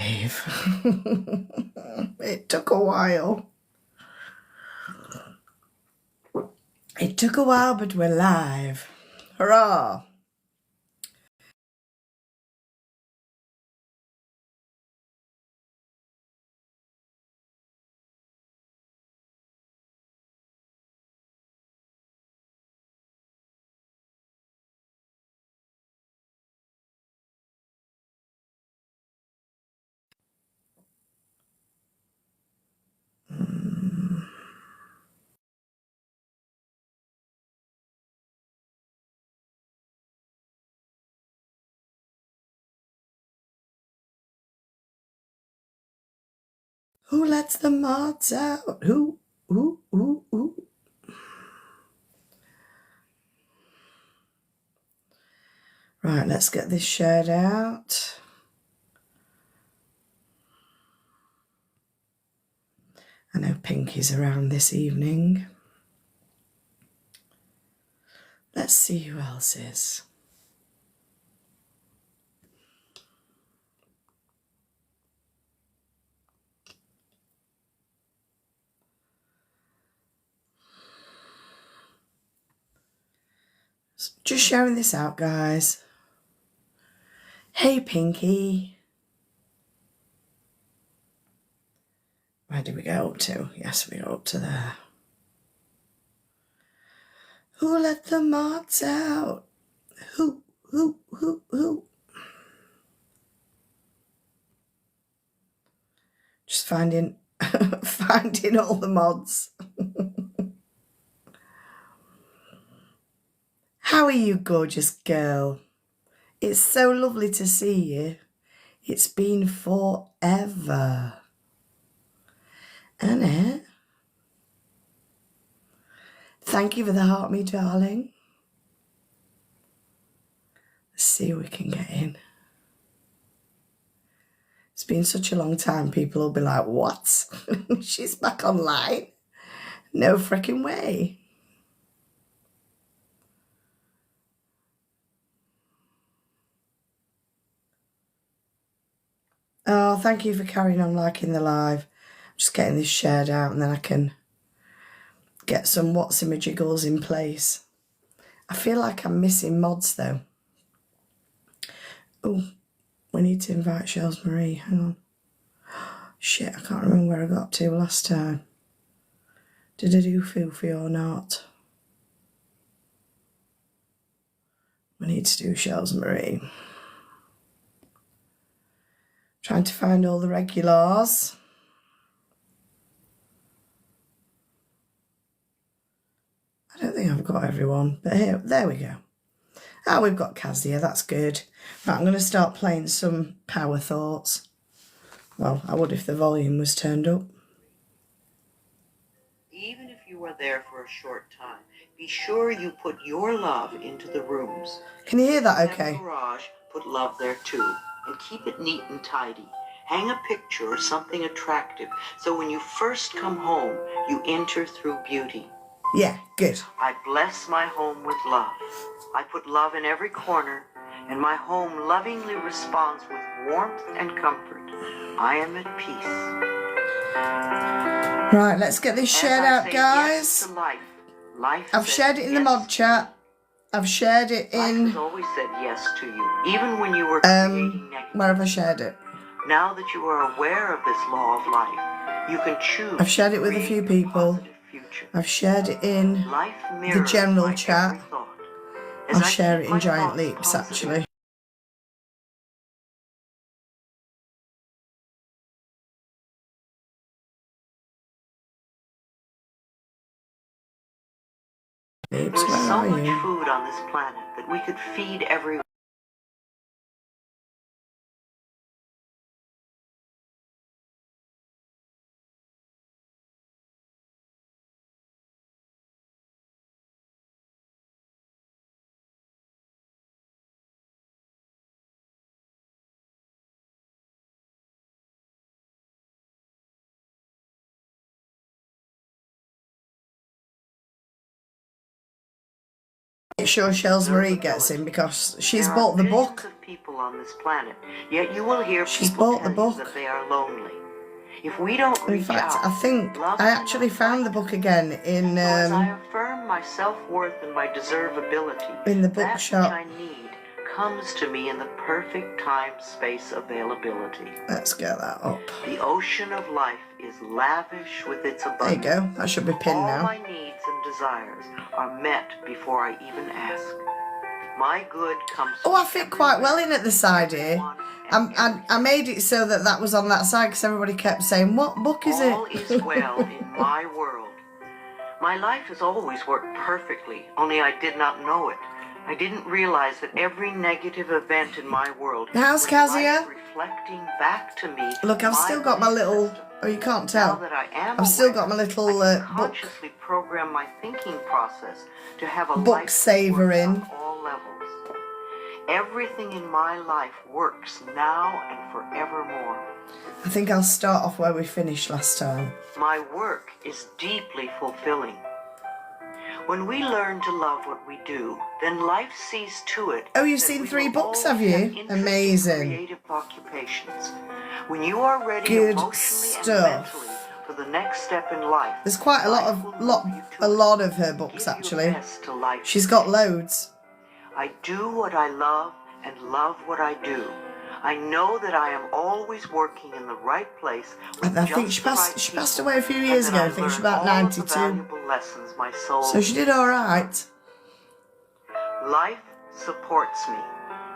live. It took a while. It took a while, but we're live. Hurrah! Who lets the mods out? Who? Right, let's get this shared out. I know Pinky's around this evening. Let's see who else is. Just sharing this out, guys. Hey, Pinky. Where did we go up to? Yes, we go up to there. Who let the mods out? Who? Just finding all the mods. How are you, gorgeous girl? It's so lovely to see you. It's been forever. Annette? Thank you for the heart, me darling. Let's see if we can get in. It's been such a long time, people will be like, what? She's back online? No freaking way. Oh, thank you for carrying on liking the live. I'm just getting this shared out and then I can get some what's-a-majigles in place. I feel like I'm missing mods though. Oh, we need to invite Shells Marie. Hang on. Shit, I can't remember where I got to last time. Did I do Foofy or not? We need to do Shells Marie. Trying to find all the regulars. I don't think I've got everyone, but here, there we go. Ah, we've got Kaz here, that's good. Right, I'm going to start playing some power thoughts. Well, I would if the volume was turned up. Even if you are there for a short time, be sure you put your love into the rooms. Can you hear that okay? In the garage, put love there too, and keep it neat and tidy. Hang a picture or something attractive, so when you first come home, you enter through beauty. Yeah, good. I bless my home with love. I put love in every corner, and my home lovingly responds with warmth and comfort. I am at peace. Right, let's get this shared out, guys. Yes to life I've shared it in the mod chat. I've shared it in... Life has always said yes to you, even when you were creating negative. Where have I shared it? Now that you are aware of this law of life, you can choose. I've shared it with a few people. I've shared it in the general chat. I'll share it in Giant Leaps, actually. Leaps, There's where so are much you? food on this planet that we could feed everyone. Make sure Shells Marie gets in because she's bought the book. people on this planet, yet you will hear She's people bought the tell you book. that they are lonely. If we don't In reach fact, out, I think love I actually found the book again in So as I affirm my self-worth and my deservability, the that bookshop. which I need comes to me in the perfect time-space availability. Let's get that up. The ocean of life is lavish with its abundance. There you go. That should be pinned All now. my needs and desires are met before I even ask. My good comes Oh, I fit quite well in at the side here. everyone, I made it so that was on that side because everybody kept saying, what book is it? All is well in my world. My life has always worked perfectly, only I did not know it. I didn't realize that every negative event in my world How's was Kazia? life reflecting back to me. Look, I've still got my little... Oh, you can't Now tell. that I am I've still aware, got my little I can book consciously program my thinking process to have a book life that saver works in. on all levels. Everything in my life works now and forevermore. I think I'll start off where we finished last time. My work is deeply fulfilling. When we learn to love what we do, then life sees to it. Oh, you've that seen we 3 will books, always have you? interesting Amazing. Creative occupations. When you are ready Good emotionally stuff. and mentally for the next step in life, There's quite a life will move you to a it. lot of her books Give your actually. best to life. She's got loads. I do what I love and love what I do. I know that I am always working in the right place. I think she passed away a few years ago. I think she's about 92. Lessons my soul So she did all right. Life supports me.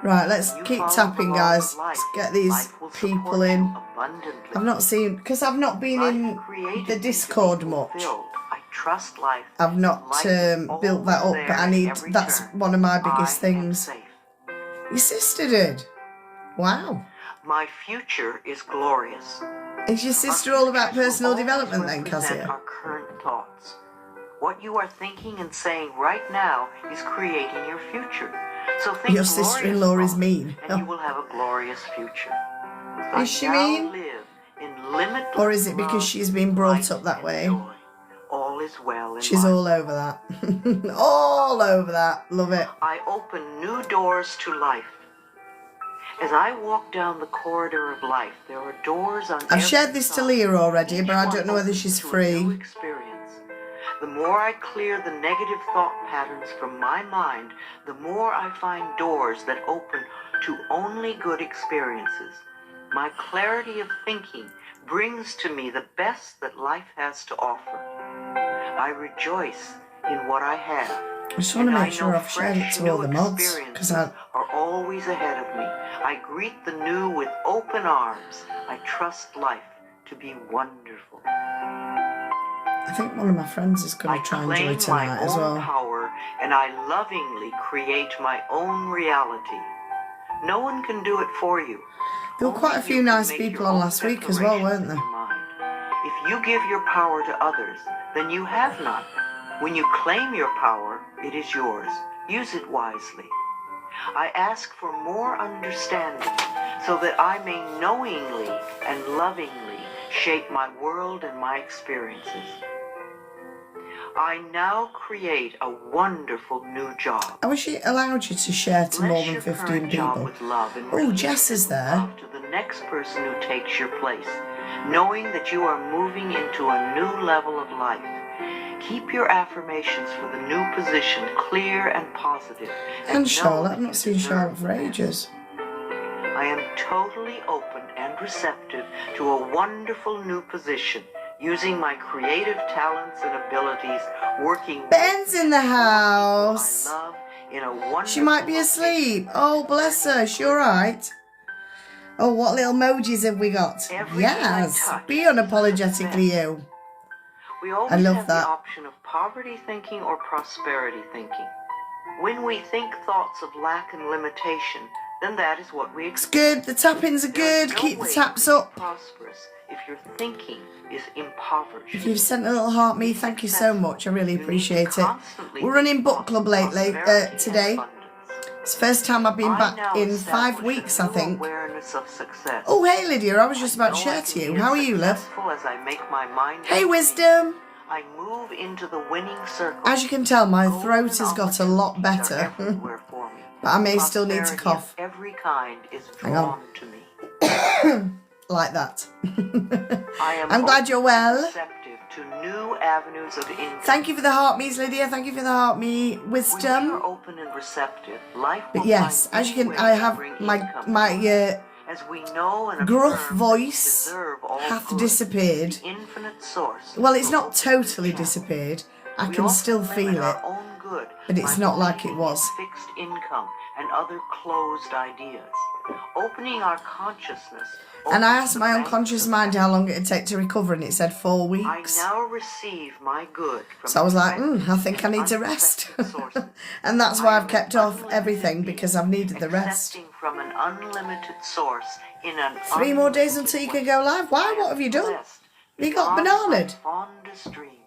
Right, let's You keep follow tapping, the laws guys. of life. Let's get these Life will people support in. you abundantly. I've not seen, because I've not been Life in created the me to Discord be much. fulfilled. I trust life. I've not Life is built that up, always but I there need. at every That's turn. one of my biggest I am things. safe. Your sister did. Wow. My future is glorious. Is your sister Our all about futures personal will always development then, represent Cassia? our current thoughts. What you are thinking and saying right now is creating your future. So think Your sister-in-law glorious is mean. thoughts, and you will have a glorious future. Is she I now mean? live in limitless Or is it because love, she's been brought light, up that and way? joy. All is well in She's life. all over that. All over that. Love it. I open new doors to life. As I walk down the corridor of life, there are doors on I've every shared this to side. Leah already, Each but I one don't know whether opens she's to a free. new experience. The more I clear the negative thought patterns from my mind, the more I find doors that open to only good experiences. My clarity of thinking brings to me the best that life has to offer. I rejoice in what I have. I just want to And make I sure know I've shared it fresh to all new the mods, because experiences I are always ahead of me. I greet the new with open arms. I trust life to be wonderful. think one of my friends is going I to try and join claim tonight my as own well. power, and I lovingly create my own reality. No one can do it for you. There were quite a Only few you can nice make people your on own last week as well, weren't declarations in there? your mind. If you give your power to others, then you have none. When you claim your power, it is yours. Use it wisely. I ask for more understanding so that I may knowingly and lovingly shape my world and my experiences. I now create a wonderful new job. I wish it allowed you to share to more Bless than your 15 current job people. with love and Oh, release Jess is it with there. love to the next person who takes your place, knowing that you are moving into a new level of life. Keep your affirmations for the new position clear and positive. And know Charlotte, that I've you not seen deserve Charlotte for the best. ages. I am totally open and receptive to a wonderful new position, using my creative talents and abilities, working Ben's in the with house. people I love in a wonderful She might be location. asleep. Oh, bless her. She all right? Oh, what little emojis have we got? Everything I Yes. touch Be is a unapologetically success. you. We always I love have that. the option of poverty thinking or prosperity thinking. When we think thoughts of lack and limitation, then that is what we It's experience. good. The tappings are There is good. no Keep the way taps you can up. be prosperous if your thinking is impoverished. If you've sent a little heart me, thank you so much. I really You need to appreciate it. constantly We're running think book thoughts club of lately, prosperity and today. abundance. It's the first time I've been I back now in establish 5 a weeks, I new think. awareness of success. Oh, hey Lydia, I was just about to I know share I to can you. be How are as you, love? successful as I make my mind Hey, up. Wisdom. I move into the winning circle. As you can tell, my Golden throat has got a lot opportunities are better. everywhere for me. But I may still need to Prosperity cough. of every kind is Hang on. drawn to me. Like that. I am I'm glad you're well. receptive to new avenues of income. Thank you for the heart me's, Lydia. Thank you for the heart me When we wisdom. are open and receptive, life will But yes, find as you new can, ways I to have bring my income my to us. As we know and gruff affirm that we voice deserve all hath good, disappeared. the infinite source Well, it's will not open totally the channel. disappeared. I We can often still limit feel it, our own good but it's by not like it believing was. in fixed income and other closed ideas. Opening our consciousness. And I opens asked the my banks unconscious of mind heaven. how long it'd take to recover, and it said 4 I weeks. now receive my good from So I was like, expected I think I and need to rest. unexpected sources. And that's I why am I've kept an off unlimited everything, being, because I've needed the rest. accepting from an unlimited source in an 3 more days unlimited until you way. can go live. Why? I What am have you done? blessed You got beyond my bananaed. fondest dreams.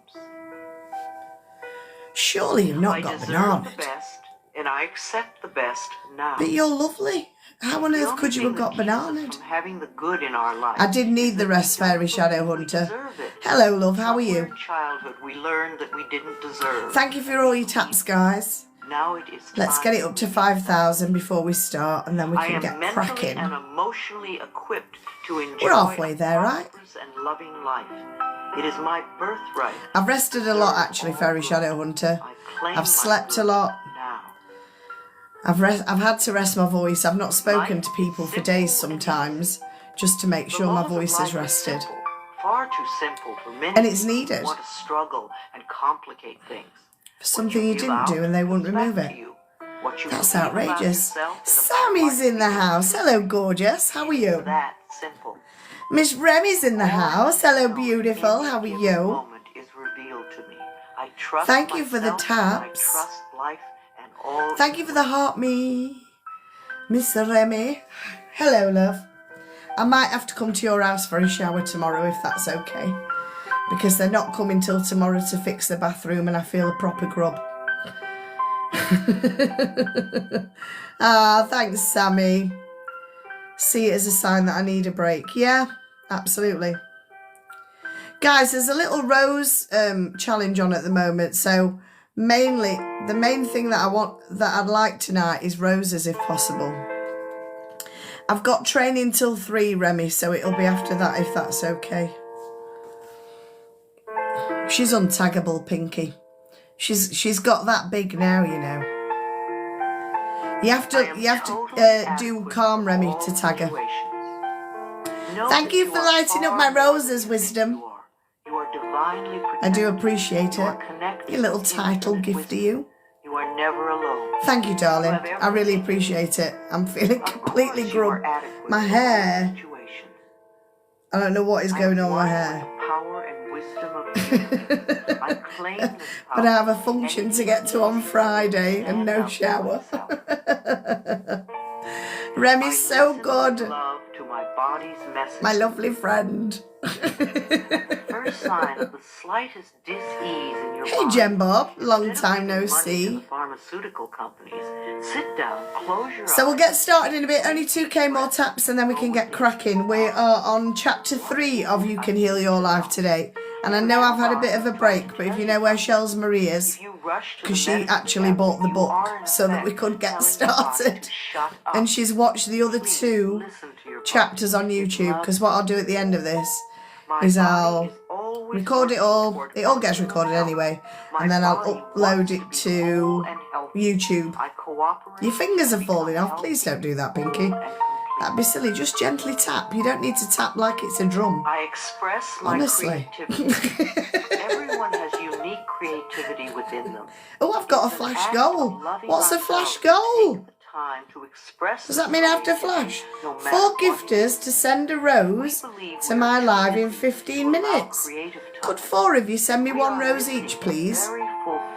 Surely you've not I got deserve the bananaed. best, and I accept the best now. But you're lovely. How on The earth only could you thing have got that keeps us bananaed? from having the good in our life I did need is the that rest, we don't Fairy Shadow believe we Hunter. deserve it. Hello, love. How are Somewhere you? in childhood, we learned that we didn't deserve. Thank you for all your taps, guys. Now it is Let's time get it up to 5,000 before we start, and then we I can am get mentally cracking. and emotionally equipped to enjoy We're halfway a there, right? prosperous and loving life. It is my birthright. I've rested a lot, actually, Fairy Shadow Hunter. I claim I've my slept a good lot. now. I've had to rest my voice. I've not spoken to people for days sometimes, just to make The sure my laws of voice life is are rested. simple, far too simple for many And it's people who needed. want to struggle and complicate things. For something you didn't do and they wouldn't remove it. That's outrageous. Sammy's in the house. Hello, gorgeous. How are you? That simple. Miss Remy's in the house. Hello, beautiful. How are you? Moment is revealed to me. I trust Thank you for the myself, and I taps. trust life and all. Thank you for the heart, me. Miss Remy. Hello, love. I might have to come to your house for a shower tomorrow if that's okay. Because they're not coming till tomorrow to fix the bathroom and I feel a proper grub. Thanks, Sammy. See it as a sign that I need a break. Yeah, absolutely. Guys, there's a little rose challenge on at the moment. So mainly, the main thing that I'd like tonight is roses if possible. I've got training till 3, Remy, so it'll be after that if that's okay. She's untaggable, Pinky. She's got that big now, you know. You have to do calm, Remy, to tag her. Thank you for lighting up my roses, Wisdom. I do appreciate it. Your little title gift to you. You are never alone. Thank you, darling. I really appreciate it. I'm feeling completely grub. My hair. I don't know what is going on with my hair. But I have a function to get to on Friday and no shower. Remy's so good. My lovely friend. First sign of the slightest dis-ease in your Hey, Jem Bob. Long time no see. Pharmaceutical companies. Sit down, close your So we'll get started in a bit. Only 2k more taps and then we can get cracking. We are on chapter 3 of You Can Heal Your Life today. And I know I've had a bit of a break, but if you know where Shells Marie is, because she actually bought the book so that we could get started. And she's watched the other 2 chapters on YouTube, because what I'll do at the end of this is I'll record it all. It all gets recorded anyway. And then I'll upload it to YouTube. Your fingers are falling off. Please don't do that, Pinky. That'd be silly. Just gently tap. You don't need to tap like it's a drum. I express my Honestly. creativity. Everyone has unique creativity within them. Oh, I've got a flash goal. What's a flash goal? Does that mean I have to flash? 4 gifters to send a rose to my live in 15 minutes. Could 4 of you send me 1 rose each, please?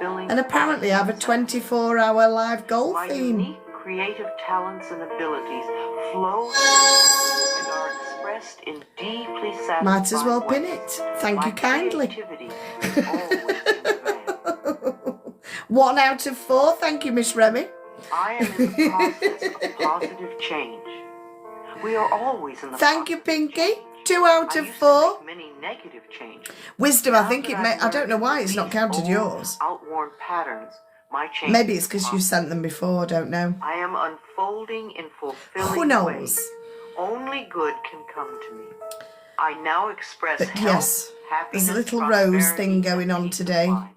And apparently I have a 24-hour live goal theme. Creative talents and abilities flow and are expressed in deeply satisfying Might as well pin ways. it. Thank you kindly. Creativity is always in demand. 1 out of 4. Thank you, Miss Remy. I am in the process of positive change. We are always in the Thank you, process of Pinky. change. 2 out I of used to 4. make many negative changes. Wisdom, I Now think that it I've may. I don't know learned why to it's not release counted old, yours. outworn patterns, My changes Maybe it's because you sent them before, I don't know. I am unfolding in fulfilling Who knows? ways. Only good can come to me. I now express But health, yes, happiness, there's a little prosperity, rose thing going on and peace of today. mind.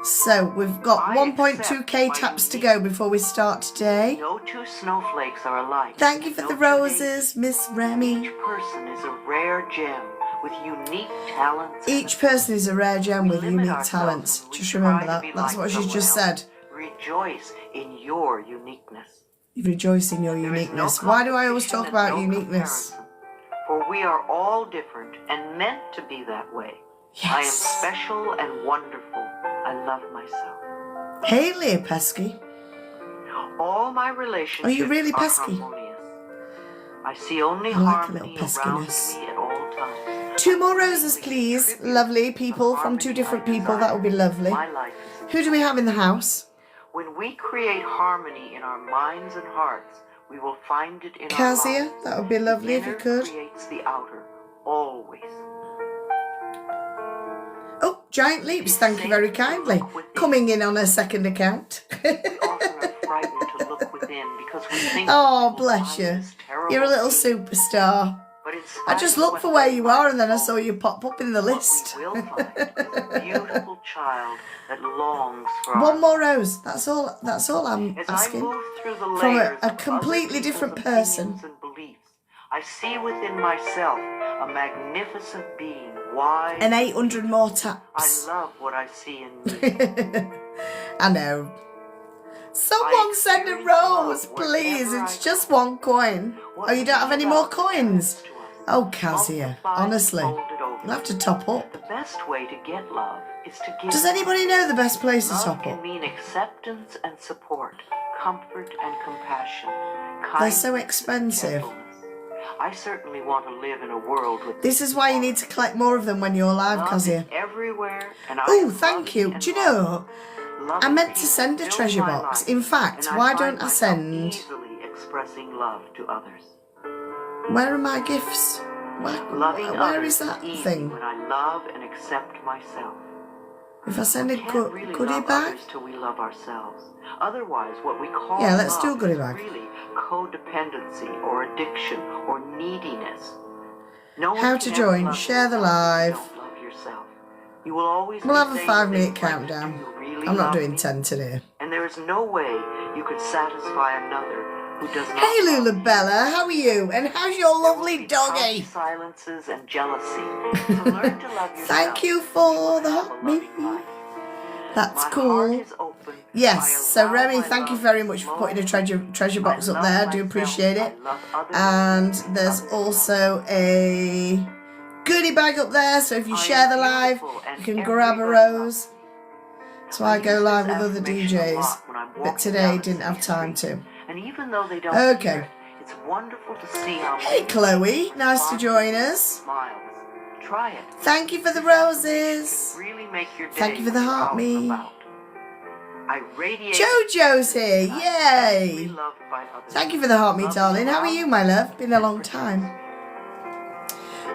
So we've got I 1.2k accept taps to my go before we start today. No two snowflakes are alike. Thank you for No the two roses, Miss Remy. Each person is a rare gem with unique talents. Each person is a rare gem with limit unique ourselves talents. when we Just try remember to that. be That's like what she's someone just else. said. Rejoice in your uniqueness. You rejoice in your There is uniqueness. no Why do I always talk competition and about no uniqueness? comparison. For we are all different and meant to be that way. I am Yes. special and wonderful. I love myself. Hey, Leah Pesky. All my relationships Are you really are pesky? harmonious. I see only I like a harmony little around peskiness. me at all times. 2 more roses, please. Lovely people from 2 different people. That would be lovely. My life is Who do we have in the house? When we create harmony in our minds and hearts, we will find it in our Kazia, lives. that would be lovely The if you inner could. creates the outer, always. Oh, Giant Leaps, thank you very kindly. Coming in on her second account. We often are frightened to look within because we think Oh, that we will bless find you. this terrible You're a little thing. superstar. But in I spite just of looked what for where we you are and then I might saw you pop up in the what list. we will find is a beautiful child that longs for One our more rose. That's all I'm As I asking. move through the From layers a of completely other different people's person. opinions and beliefs, I see within myself a magnificent being, wise. And 800 more I taps. love what I see in me. I know. Someone send a rose, please. It's just 1 coin. Oh, you don't have any more coins? Oh, Kazia, honestly, you'll have to top up. The best way to get love is to give. Does anybody know the best place to Love top can up? mean acceptance and support, comfort and compassion. They're so kindness and expensive. gentleness. I certainly want to live in a world with This is why you need to collect more of them when you're live, love is Kazia. everywhere, and I Oh, am thank loving you. and Do you loved. know, I Loving meant to people send a fills treasure my box. life, In fact, and why find don't I myself send... easily expressing love to others. Where are my gifts? Loving Where others is that easy thing? when I love and accept myself. If I send a We can't really goodie love bag? others till we love ourselves. Otherwise, what we call Yeah, let's love do a goodie is bag. really codependency or addiction or neediness. No one How can to ever join, love share the yourself if live. you don't love yourself. You will always We'll be have a saying 5-minute things like, countdown. "Do you really I'm not love doing me?" 10 today. And there is no way you could satisfy another who does not Hey love Lula you. Bella, how are you? And how's your There will lovely be doggy? harsh silences and jealousy. So learn to love yourself. Thank you You for will the have hot a loving meat. life. That's My cool. heart is open. Yes, I so allow Remy, my thank you love very to much for flow. putting a treasure box I up love there. I do myself. appreciate it. I love others. And there's Others also a goodie bag up there, so if you I share am the live, beautiful and you can grab a everybody loves rose. me. So I go use live this with other affirmation a DJs, lot when I'm but walking today down a didn't have city time street. to. And even though they don't Okay. hear it, it's wonderful to see how Hey many Chloe, people nice to respond join with us. Smiles. Try it. Thank you for the This affirmation roses. can really make your Thank day you for the when you're heart out me. and about. I radiate Jojo's here, and I'm yay! deeply loved by others. Thank you for the heart me, Love darling. How are surrounds you, my love? Been a and long protects time. me.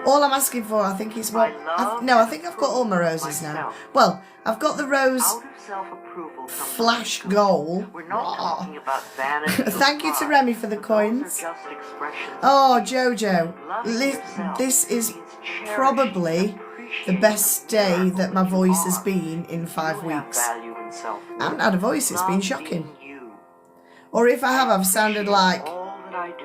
All I'm asking for, I think, is what... I think I've got all my roses now. Well, I've got the rose Out of self-approval comes flash good. goal. We're not talking about vanity or Thank you to pride. Remy for the Those are coins. just expressions. Oh, Jojo, Loving yourself this is means cherishing probably and the appreciating best day miracle that my you voice has are. been in 5 You have weeks. value and self-worth. I haven't had a voice, it's been Love shocking. being you. Or if I have, I've appreciate sounded like... all that I do.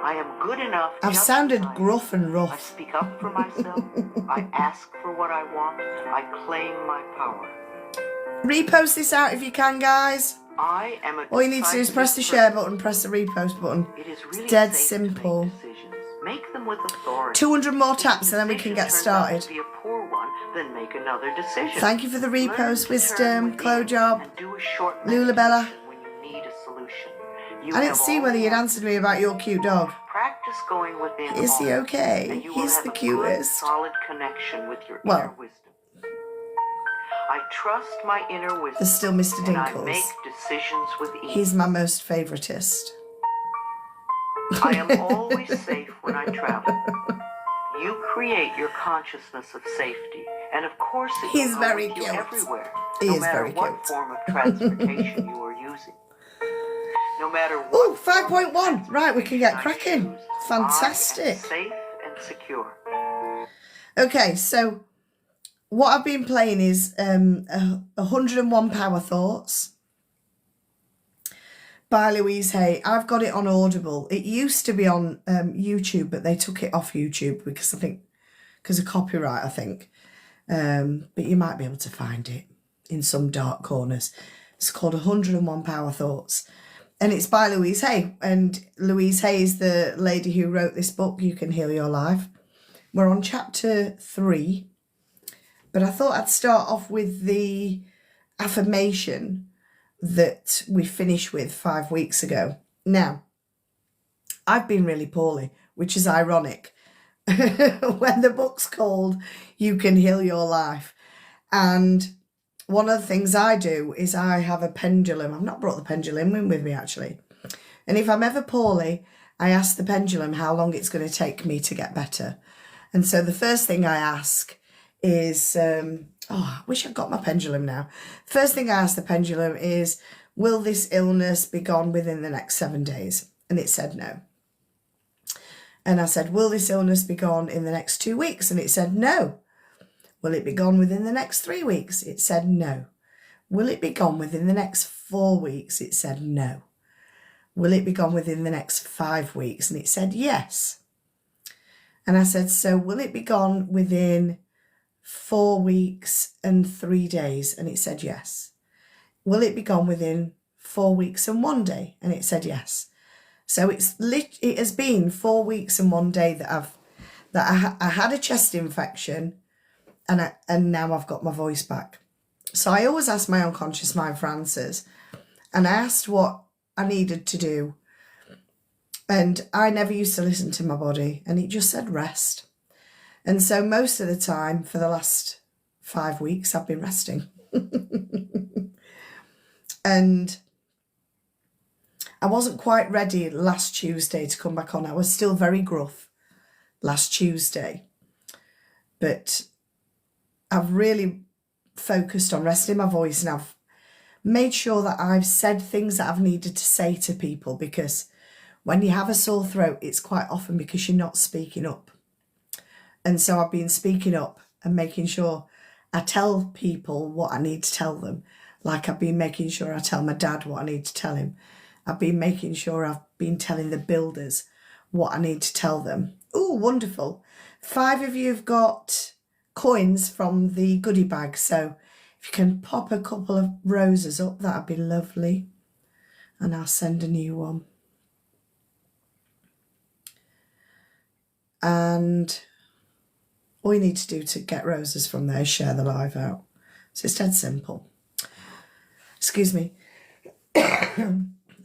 I am good enough. I've just sounded as I am. gruff and I rough. speak up for myself. I ask for what I want. I claim my power. Repost this out if you can, guys. I am a All you need to do is press the decisive share person. button, press the repost button. It is really dead safe simple. To make decisions. Make them with authority. 200 more If the taps and then we can decision get turns out started. to be a poor one, then make another decision. Thank you for the Learn repost, to turn Wisdom, within Chloe Job, and do a short Lula Bella. meditation when you need a solution. You I didn't have see all whether the you'd answered me about your cute dog. Practice going within. Is he often, okay? and you will He's have the a good, cutest. solid connection with your Well, inner wisdom. I trust my inner wisdom. There's still Mr. And I Dinkles. make decisions with ease. He's my most favoritist. I am always safe when I travel. You create your consciousness of safety, and of course it He's will go very with you cute. everywhere. He no is matter very what cute. form of transportation you are using. No matter what. Oh, 5.1. Right, we can get cracking. Fantastic. I am safe and secure. Okay, so what I've been playing is 101 Power Thoughts by Louise Hay. I've got it on Audible. It used to be on YouTube, but they took it off YouTube because of copyright, I think. But you might be able to find it in some dark corners. It's called 101 Power Thoughts. And it's by Louise Hay. And Louise Hay is the lady who wrote this book, You Can Heal Your Life. We're on chapter 3. But I thought I'd start off with the affirmation that we finished with 5 weeks ago. Now, I've been really poorly, which is ironic, when the book's called You Can Heal Your Life. And one of the things I do is I have a pendulum. I've not brought the pendulum in with me, actually. And if I'm ever poorly, I ask the pendulum how long it's going to take me to get better. And so the first thing I ask is, I wish I'd got my pendulum now. First thing I asked the pendulum is, will this illness be gone within the next 7 days? And it said no. And I said, will this illness be gone in the next 2 weeks? And it said no. Will it be gone within the next 3 weeks? It said no. Will it be gone within the next 4 weeks? It said no. Will it be gone within the next 5 weeks? And it said yes. And I said, so will it be gone within 4 weeks and 3 days? And it said yes. Will it be gone within 4 weeks and 1 day? And it said yes. So it has been 4 weeks and 1 day that I had a chest infection, and now I've got my voice back. So I always ask my unconscious mind for answers, and I asked what I needed to do, and I never used to listen to my body, and it just said rest. And so most of the time for the last 5 weeks I've been resting. And I wasn't quite ready last Tuesday to come back on. I was still very gruff last Tuesday, but I've really focused on resting my voice, and I've made sure that I've said things that I've needed to say to people, because when you have a sore throat, it's quite often because you're not speaking up. And so I've been speaking up and making sure I tell people what I need to tell them. Like I've been making sure I tell my dad what I need to tell him. I've been making sure I've been telling the builders what I need to tell them. Oh, wonderful. 5 of you have got coins from the goodie bag. So if you can pop a couple of roses up, that'd be lovely. And I'll send a new one. And all you need to do to get roses from there is share the live out. So it's dead simple. Excuse me.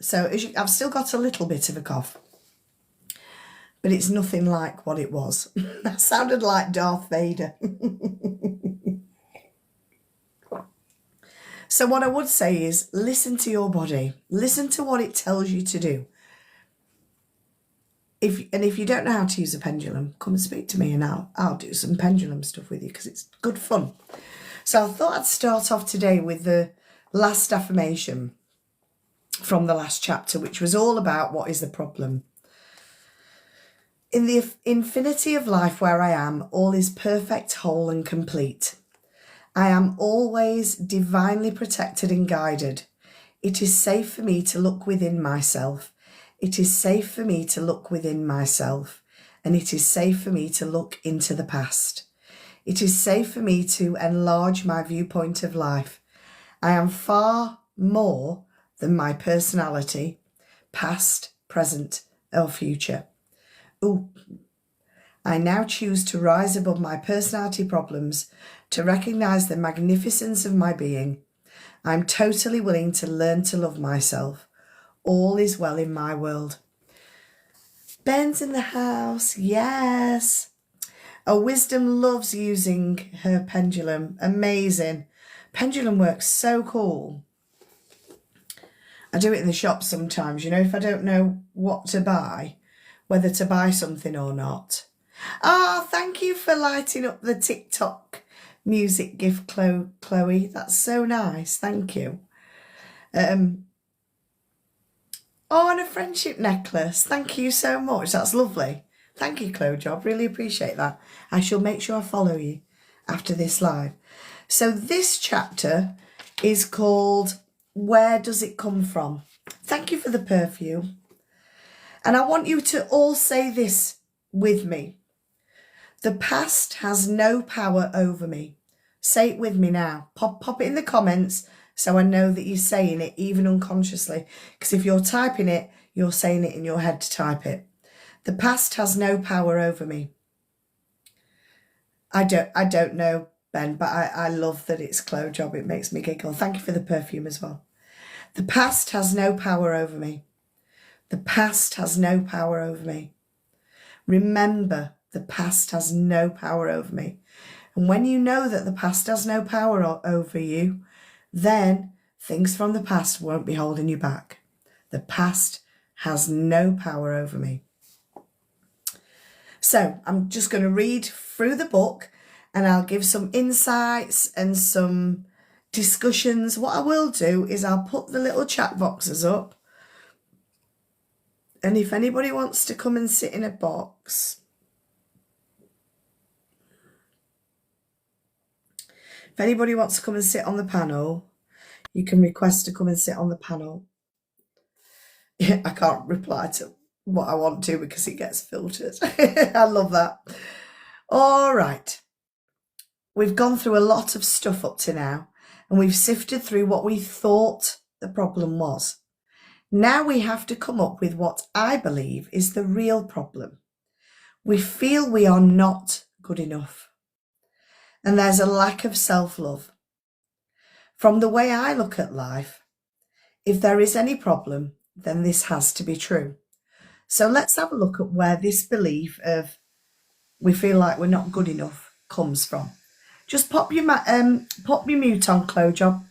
So I've still got a little bit of a cough, but it's nothing like what it was. That sounded like Darth Vader. So what I would say is listen to your body. Listen to what it tells you to do. If you don't know how to use a pendulum, come and speak to me, and I'll do some pendulum stuff with you, because it's good fun. So I thought I'd start off today with the last affirmation from the last chapter, which was all about what is the problem. In the infinity of life where I am, all is perfect, whole and complete. I am always divinely protected and guided. It is safe for me to look within myself. It is safe for me to look within myself, and it is safe for me to look into the past. It is safe for me to enlarge my viewpoint of life. I am far more than my personality, past, present, or future. Ooh. I now choose to rise above my personality problems, to recognise the magnificence of my being. I'm totally willing to learn to love myself. All is well in my world. Ben's in the house, yes. Oh, Wisdom loves using her pendulum. Amazing. Pendulum works so cool. I do it in the shop sometimes, you know, if I don't know what to buy, whether to buy something or not. Ah, thank you for lighting up the TikTok music gift, Chloe. That's so nice. Thank you. Oh, and a friendship necklace. Thank you so much. That's lovely. Thank you, Chloe Job. Really appreciate that. I shall make sure I follow you after this live. So this chapter is called Where Does It Come From? Thank you for the perfume. And I want you to all say this with me. The past has no power over me. Say it with me now. Pop it in the comments so I know that you're saying it even unconsciously. Because if you're typing it, you're saying it in your head to type it. The past has no power over me. I don't know, Ben, but I love that it's Chloe Job. It makes me giggle. Thank you for the perfume as well. The past has no power over me. The past has no power over me. Remember, the past has no power over me. And when you know that the past has no power over you, then things from the past won't be holding you back. The past has no power over me. So I'm just going to read through the book and I'll give some insights and some discussions. What I will do is I'll put the little chat boxes up. And if anybody wants to come and sit in a box, if anybody wants to come and sit on the panel, you can request to come and sit on the panel. Yeah, I can't reply to what I want to because it gets filtered. I love that. All right. We've gone through a lot of stuff up to now and we've sifted through what we thought the problem was. Now we have to come up with what I believe is the real problem. We feel we are not good enough. And there's a lack of self-love. From the way I look at life, if there is any problem, then this has to be true. So let's have a look at where this belief of we feel like we're not good enough comes from. Just pop your mute on, Chloe Job,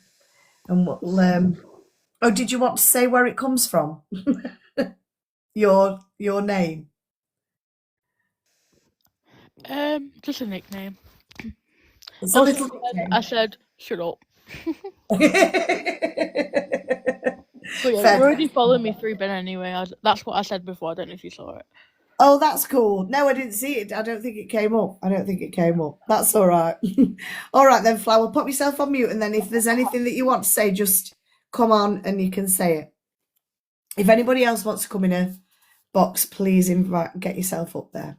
and we'll. Oh, did you want to say where it comes from? your name. Just a nickname. It's a little nickname. I said, shut up. But yeah, Fair you're already following me through Ben anyway. That's what I said before. I don't know if you saw it. Oh, that's cool. No, I didn't see it. I don't think it came up. That's all right. All right then, Flower, pop yourself on mute. And then if there's anything that you want to say, just come on and you can say it. If anybody else wants to come in a box, please get yourself up there.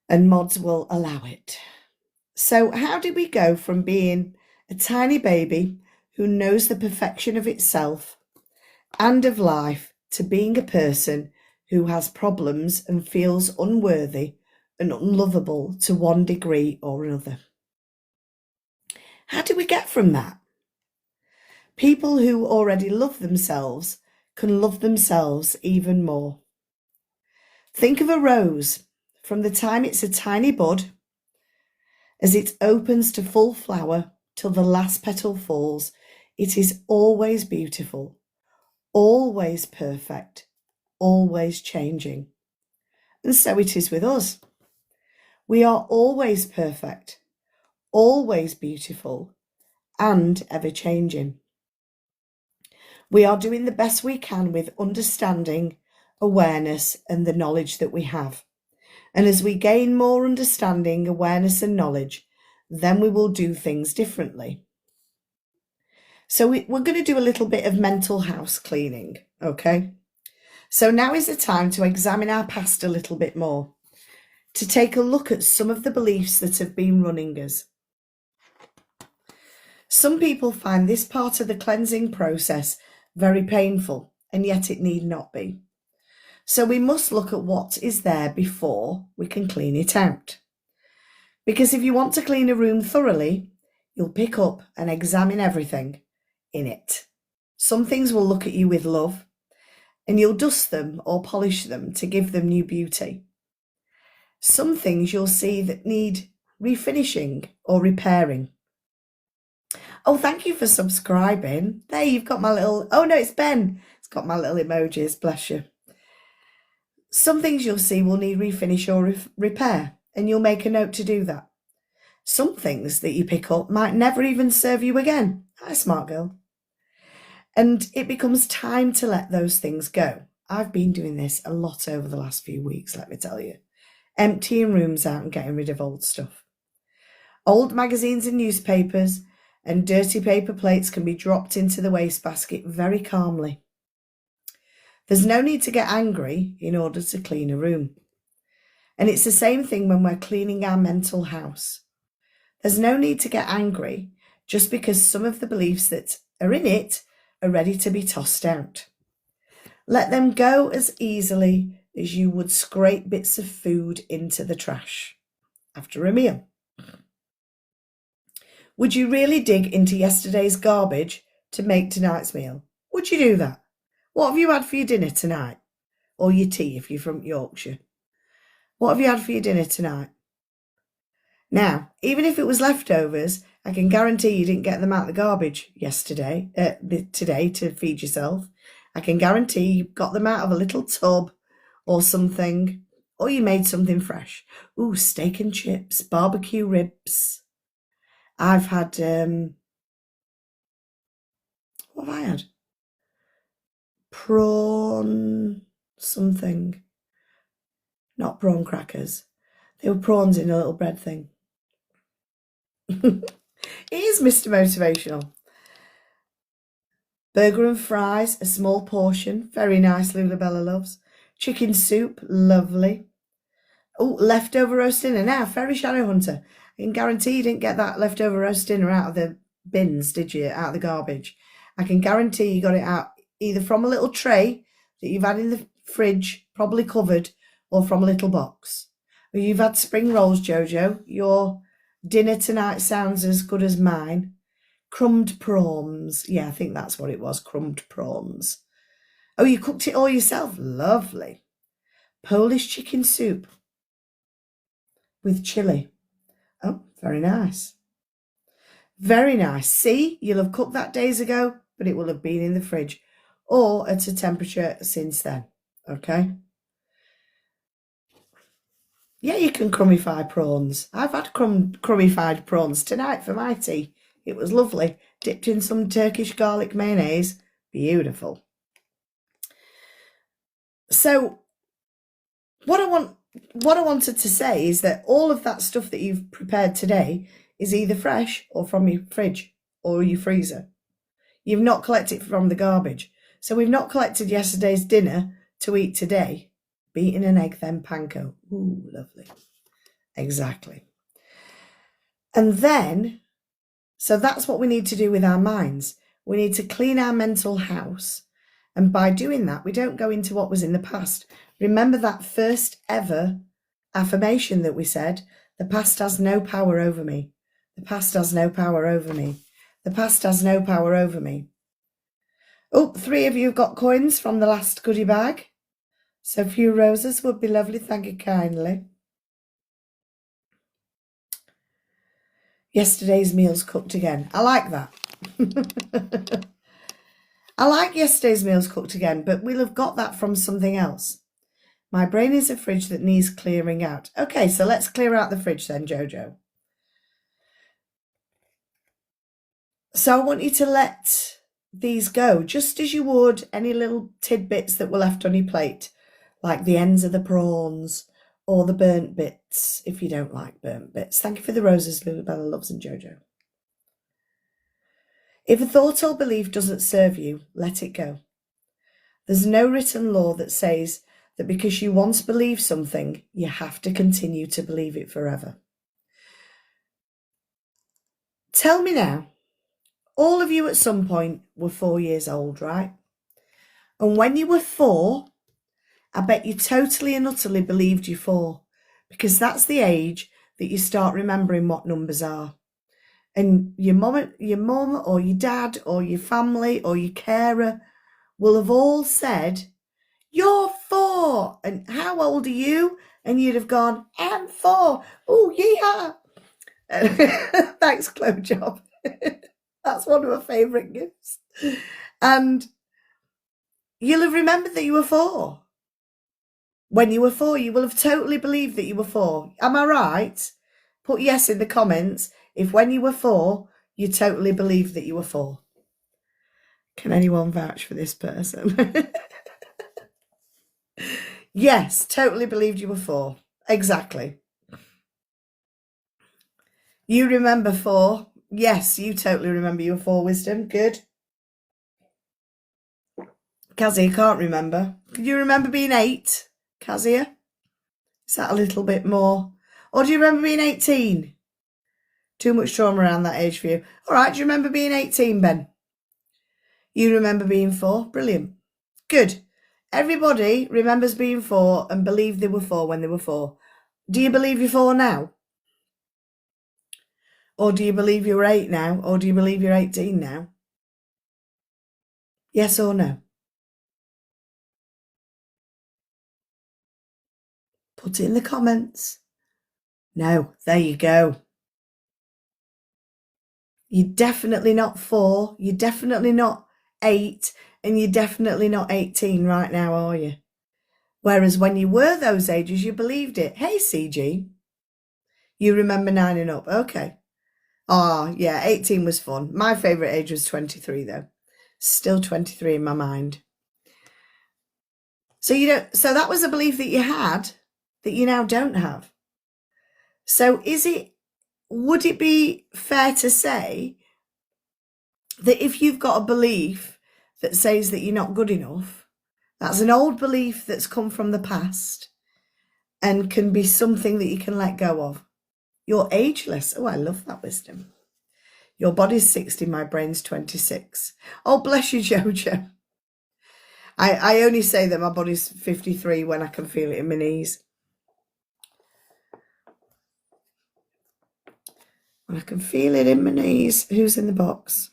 And mods will allow it. So how did we go from being a tiny baby who knows the perfection of itself and of life to being a person who has problems and feels unworthy and unlovable to one degree or another? How did we get from that? People who already love themselves can love themselves even more. Think of a rose. From the time it's a tiny bud, as it opens to full flower till the last petal falls, it is always beautiful, always perfect, always changing. And so it is with us. We are always perfect, always beautiful, and ever changing. We are doing the best we can with understanding, awareness, and the knowledge that we have. And as we gain more understanding, awareness, and knowledge, then we will do things differently. So we're going to do a little bit of mental house cleaning, okay? So now is the time to examine our past a little bit more, to take a look at some of the beliefs that have been running us. Some people find this part of the cleansing process very painful, and yet it need not be. So we must look at what is there before we can clean it out. Because if you want to clean a room thoroughly, you'll pick up and examine everything in it. Some things will look at you with love, and you'll dust them or polish them to give them new beauty. Some things you'll see that need refinishing or repairing. Oh, thank you for subscribing. There, you've got my little... Oh, no, it's Ben. It's got my little emojis. Bless you. Some things you'll see will need refinish or repair, and you'll make a note to do that. Some things that you pick up might never even serve you again. Hi, smart girl. And it becomes time to let those things go. I've been doing this a lot over the last few weeks, let me tell you. Emptying rooms out and getting rid of old stuff. Old magazines and newspapers and dirty paper plates can be dropped into the wastebasket very calmly. There's no need to get angry in order to clean a room. And it's the same thing when we're cleaning our mental house. There's no need to get angry just because some of the beliefs that are in it are ready to be tossed out. Let them go as easily as you would scrape bits of food into the trash after a meal. Would you really dig into yesterday's garbage to make tonight's meal? Would you do that? What have you had for your dinner tonight? Or your tea if you're from Yorkshire? What have you had for your dinner tonight? Now, even if it was leftovers, I can guarantee you didn't get them out of the garbage today to feed yourself. I can guarantee you got them out of a little tub or something, or you made something fresh. Ooh, steak and chips, barbecue ribs. I've had, what have I had? Prawn something. Not prawn crackers. They were prawns in a little bread thing. It is Mr. Motivational. Burger and fries, a small portion. Very nice, Lulabella loves. Chicken soup, lovely. Oh, leftover roast dinner. Now, Fairy Shadow Hunter. I can guarantee you didn't get that leftover roast dinner out of the bins, did you? Out of the garbage. I can guarantee you got it out either from a little tray that you've had in the fridge, probably covered, or from a little box. Or you've had spring rolls, Jojo. Your dinner tonight sounds as good as mine. Crumbed prawns. Yeah, I think that's what it was, crumbed prawns. Oh, you cooked it all yourself? Lovely. Polish chicken soup with chilli. Oh, very nice. Very nice. See, you'll have cooked that days ago, but it will have been in the fridge or at a temperature since then. Okay? Yeah, you can crummify prawns. I've had crummified prawns tonight for my tea. It was lovely. Dipped in some Turkish garlic mayonnaise. Beautiful. So what I wanted to say is that all of that stuff that you've prepared today is either fresh or from your fridge or your freezer. You've not collected it from the garbage. So we've not collected yesterday's dinner to eat today. Beaten an egg, then panko. Ooh, lovely. Exactly. And then, so that's what we need to do with our minds. We need to clean our mental house. And by doing that, we don't go into what was in the past. Remember that first ever affirmation that we said, the past has no power over me. The past has no power over me. The past has no power over me. Oh, 3 of you have got coins from the last goodie bag. So a few roses would be lovely. Thank you kindly. Yesterday's meals cooked again. I like that. I like yesterday's meals cooked again, but we'll have got that from something else. My brain is a fridge that needs clearing out. Okay, so let's clear out the fridge then, Jojo. So I want you to let these go, just as you would any little tidbits that were left on your plate, like the ends of the prawns or the burnt bits, if you don't like burnt bits. Thank you for the roses, Lulabella loves, and Jojo. If a thought or belief doesn't serve you, let it go. There's no written law that says that because you once believed something, you have to continue to believe it forever. Tell me now, all of you at some point were 4 years old, right? And when you were 4, I bet you totally and utterly believed you're 4, because that's the age that you start remembering what numbers are. And your mum or your dad or your family or your carer will have all said, you're 4. And how old are you? And you'd have gone, I'm 4. Oh, yeehaw. Thanks, Chloe Job. That's one of my favourite gifts. And you'll have remembered that you were 4. When you were 4, you will have totally believed that you were 4. Am I right? Put yes in the comments if when you were 4, you totally believed that you were 4. Can anyone vouch for this person? Yes, totally believed you were 4. Exactly. You remember 4. Yes, you totally remember you were 4, Wisdom. Good. Kazia can't remember. Can you remember being 8, Kazia? Is that a little bit more? Or do you remember being 18? Too much trauma around that age for you. All right, do you remember being 18, Ben? You remember being 4? Brilliant. Good. Everybody remembers being 4 and believed they were 4 when they were 4. Do you believe you're 4 now? Or do you believe you're 8 now? Or do you believe you're 18 now? Yes or no? Put it in the comments. No, there you go. You're definitely not 4. You're definitely not 8. And you're definitely not 18 right now, are you? Whereas when you were those ages, you believed it. Hey, CG. You remember 9 and up. Okay. Oh, yeah, 18 was fun. My favourite age was 23, though. Still 23 in my mind. So so that was a belief that you had that you now don't have. So would it be fair to say that if you've got a belief that says that you're not good enough, that's an old belief that's come from the past and can be something that you can let go of? You're ageless. Oh, I love that, Wisdom. Your body's 60, my brain's 26. Oh, bless you, Jojo. I only say that my body's 53 when I can feel it in my knees. When I can feel it in my knees. Who's in the box?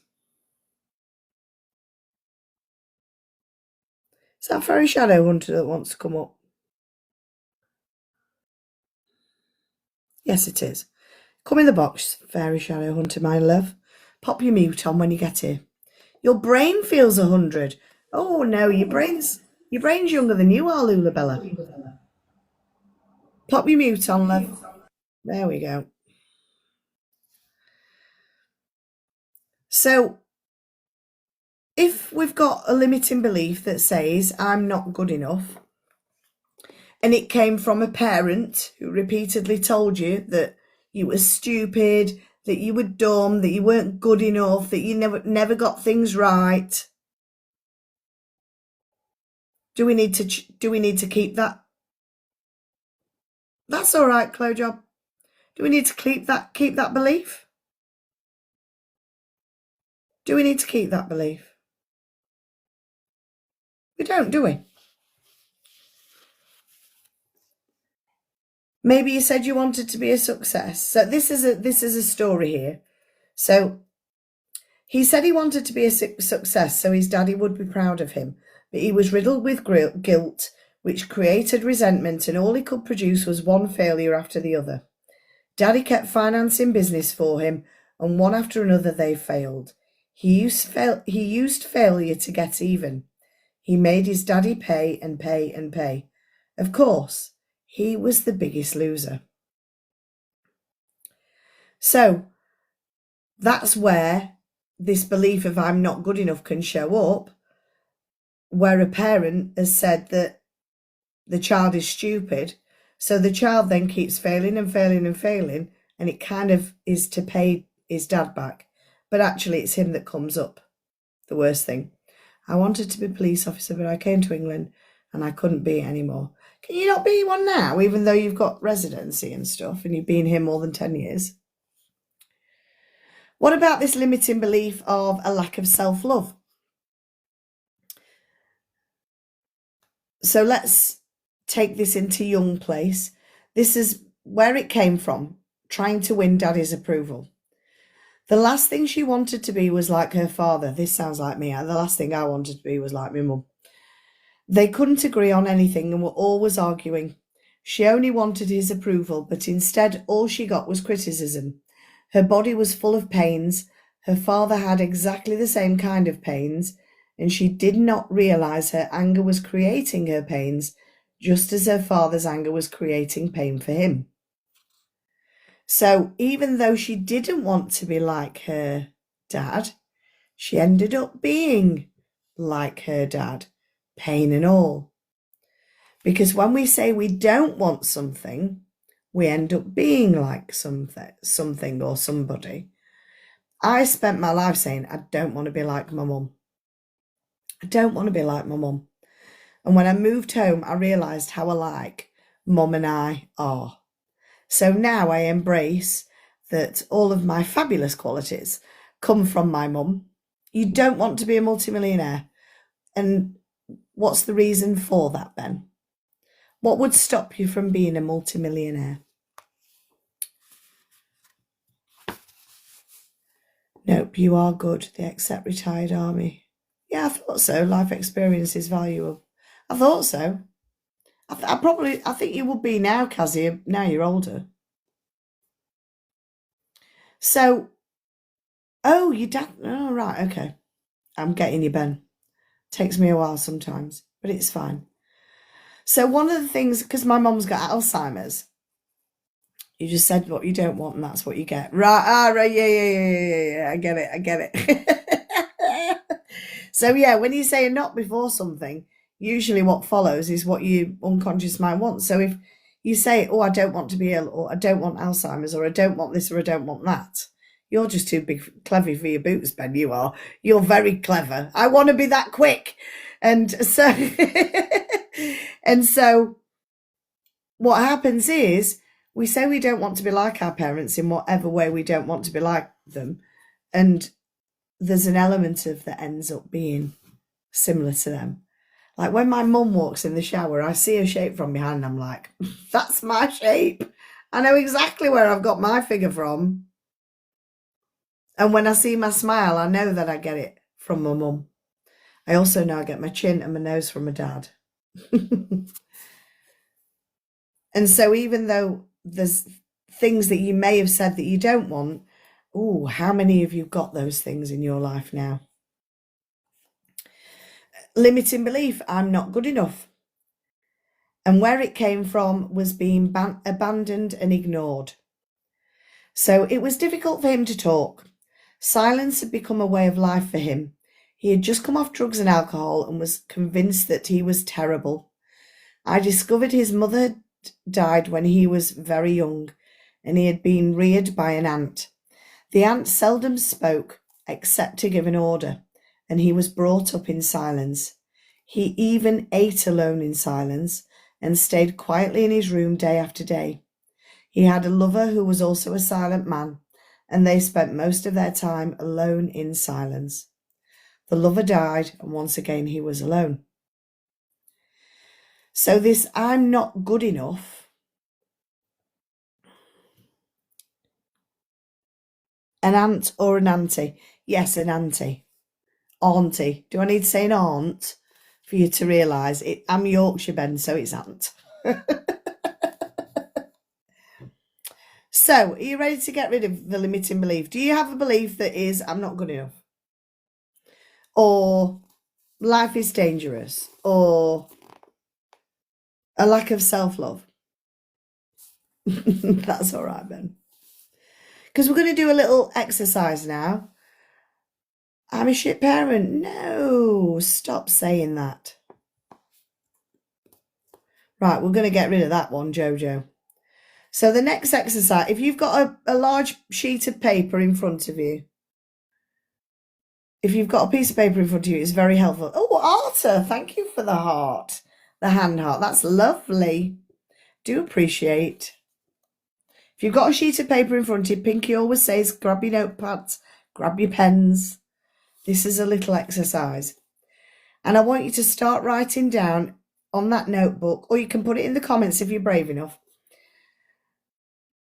Is that Fairy Shadow Hunter that wants to come up? Yes, it is. Come in the box, Fairy Shadow Hunter, my love. Pop your mute on when you get here. Your brain feels 100. Oh no, your brain's younger than you are, Lulabella. Pop your mute on, love. There we go. So, if we've got a limiting belief that says, I'm not good enough, and it came from a parent who repeatedly told you that you were stupid, that you were dumb, that you weren't good enough, that you never got things right, do we need to keep that? That's all right, Clojob. Do we need to keep that belief? Do we need to keep that belief? We don't, do we? Maybe you said you wanted to be a success. So this is a story here. So he said he wanted to be a success so his daddy would be proud of him, but he was riddled with guilt, which created resentment, and all he could produce was one failure after the other. Daddy kept financing business for him, and one after another they failed. He used failure to get even. He made his daddy pay and pay and pay. Of course, he was the biggest loser. So that's where this belief of I'm not good enough can show up, where a parent has said that the child is stupid. So the child then keeps failing and failing and failing, and it kind of is to pay his dad back. But actually it's him that comes up. The worst thing. I wanted to be a police officer, but I came to England and I couldn't be it anymore. Can you not be one now, even though you've got residency and stuff and you've been here more than 10 years? What about this limiting belief of a lack of self-love? So let's take this into young place. This is where it came from, trying to win daddy's approval. The last thing she wanted to be was like her father. This sounds like me. The last thing I wanted to be was like my mum. They couldn't agree on anything and were always arguing. She only wanted his approval, but instead all she got was criticism. Her body was full of pains. Her father had exactly the same kind of pains, and she did not realise her anger was creating her pains, just as her father's anger was creating pain for him. So even though she didn't want to be like her dad, she ended up being like her dad, pain and all. Because when we say we don't want something, we end up being like something or somebody. I spent my life saying, I don't want to be like my mum. I don't want to be like my mum. And when I moved home, I realised how alike mum and I are. So now I embrace that all of my fabulous qualities come from my mum. You don't want to be a multimillionaire. And what's the reason for that, Ben? What would stop you from being a multimillionaire? Nope, you are good. They accept retired army. Yeah, I thought so. Life experience is valuable. I thought so. I think you would be now, Kazia. Now you're older. So, oh, your dad. Oh, right, okay. I'm getting you, Ben. Takes me a while sometimes, but it's fine. So one of the things, because my mum's got Alzheimer's, you just said what you don't want, and that's what you get. Right, right, yeah. I get it. So yeah, when you say a not before something, usually what follows is what your unconscious mind wants. So if you say, oh, I don't want to be ill, or I don't want Alzheimer's, or I don't want this, or I don't want that, you're just too clever for your boots, Ben, you are. You're very clever. I want to be that quick. And so, and so what happens is we say we don't want to be like our parents in whatever way we don't want to be like them. And there's an element of that ends up being similar to them. Like when my mum walks in the shower, I see her shape from behind and I'm like, that's my shape. I know exactly where I've got my figure from. And when I see my smile, I know that I get it from my mum. I also know I get my chin and my nose from my dad. And so even though there's things that you may have said that you don't want, oh, how many of you got those things in your life now? Limiting belief, I'm not good enough. And where it came from was being abandoned and ignored. So it was difficult for him to talk. Silence had become a way of life for him. He had just come off drugs and alcohol and was convinced that he was terrible. I discovered his mother died when he was very young, and he had been reared by an aunt. The aunt seldom spoke except to give an order, and he was brought up in silence. He even ate alone in silence and stayed quietly in his room day after day. He had a lover who was also a silent man, and they spent most of their time alone in silence. The lover died, and once again he was alone. So this I'm not good enough, an aunt or an auntie? Yes, an auntie. Auntie. Do I need to say an aunt for you to realise it? I'm Yorkshire, Ben, so it's aunt. So, are you ready to get rid of the limiting belief? Do you have a belief that is, I'm not good enough? Or life is dangerous? Or a lack of self-love? That's all right, Ben. Because we're going to do a little exercise now. I'm a shit parent. No, stop saying that. Right, we're going to get rid of that one, Jojo. So the next exercise, if you've got a large sheet of paper in front of you, if you've got a piece of paper in front of you, it's very helpful. Oh, Arta, thank you for the heart, the hand heart. That's lovely. Do appreciate. If you've got a sheet of paper in front of you, Pinky always says, grab your notepads, grab your pens. This is a little exercise. And I want you to start writing down on that notebook, or you can put it in the comments if you're brave enough.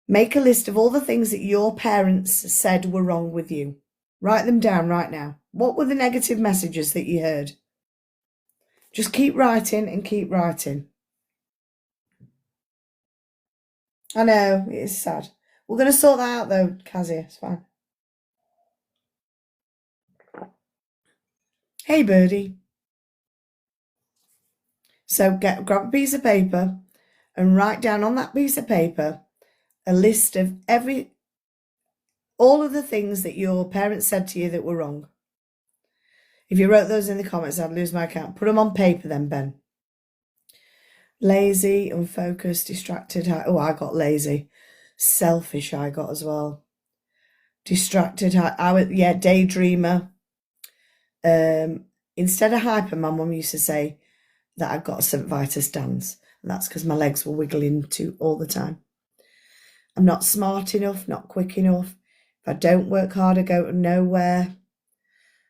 Make a list of all the things that your parents said were wrong with you. Write them down right now. What were the negative messages that you heard? Just keep writing and keep writing. I know, it is sad. We're going to sort that out though, Kazia. It's fine. Hey, birdie. So grab a piece of paper and write down on that piece of paper a list of all of the things that your parents said to you that were wrong. If you wrote those in the comments, I'd lose my account. Put them on paper then, Ben. Lazy, unfocused, distracted. Oh, I got lazy. Selfish I got as well. Distracted. Daydreamer. Instead of hyper, my mum used to say that I got a St. Vitus dance. And that's because my legs were wiggling all the time. I'm not smart enough, not quick enough. If I don't work hard, I go to nowhere.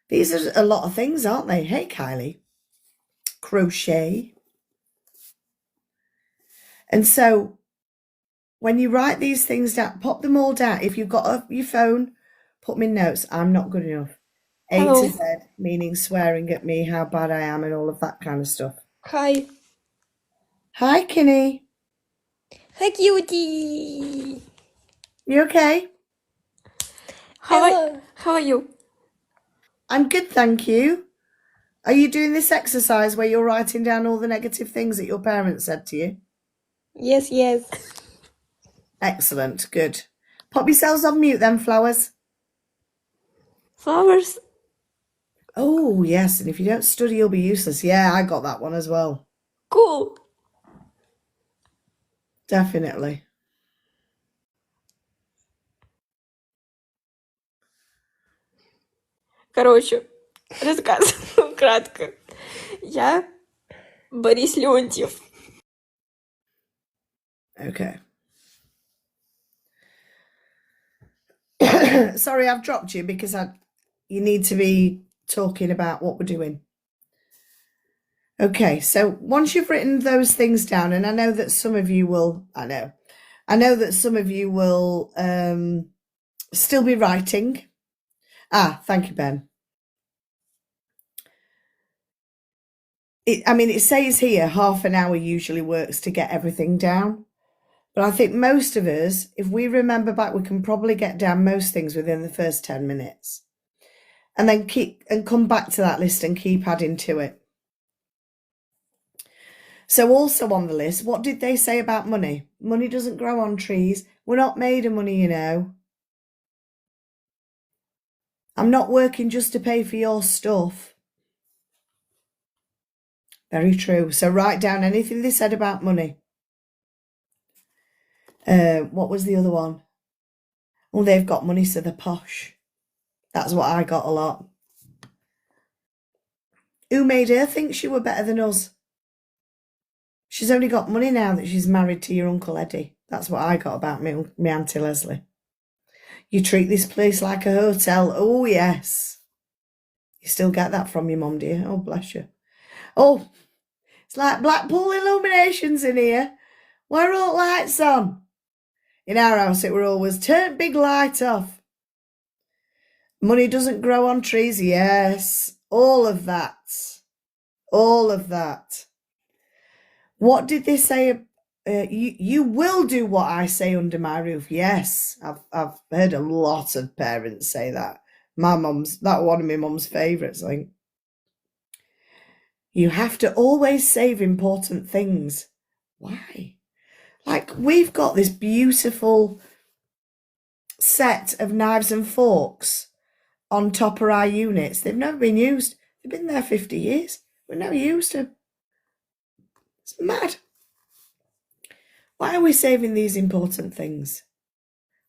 These are a lot of things, aren't they? Hey, Kylie. Crochet. And so when you write these things down, pop them all down. If you've got your phone, put me notes. I'm not good enough. A to Z, meaning swearing at me, how bad I am, and all of that kind of stuff. Hi. Hi, Kinney. Hi, cutie. You okay? How are you? I'm good, thank you. Are you doing this exercise where you're writing down all the negative things that your parents said to you? Yes. Excellent, good. Pop yourselves on mute then, flowers. Flowers. Oh, yes, and if you don't study, you'll be useless. Yeah, I got that one as well. Cool. Definitely. Короче, рассказываю кратко. Я Борис Леонтьев. Okay. Sorry, I've dropped you because you need to be talking about what we're doing. Okay, so once you've written those things down, and I know that some of you will, I know that some of you will still be writing. Thank you, Ben. It says here half an hour usually works to get everything down. But I think most of us, if we remember back, we can probably get down most things within the first 10 minutes. And then come back to that list and keep adding to it. So also on the list, what did they say about money? Money doesn't grow on trees. We're not made of money, you know. I'm not working just to pay for your stuff. Very true. So write down anything they said about money. What was the other one? Oh, they've got money, so they're posh. That's what I got a lot. Who made her think she were better than us? She's only got money now that she's married to your Uncle Eddie. That's what I got about me Auntie Leslie. You treat this place like a hotel. Oh, yes. You still get that from your mum, dear. Oh, bless you. Oh, it's like Blackpool illuminations in here. Why are all lights on? In our house, it were always, turn big light off. Money doesn't grow on trees. Yes, all of that. All of that. What did they say? You will do what I say under my roof. Yes, I've heard a lot of parents say that. That one of my mum's favourites, I think. You have to always save important things. Why? Like, we've got this beautiful set of knives and forks on top of our units. They've never been used. They've been there 50 years. We've never used them. It's mad. Why are we saving these important things?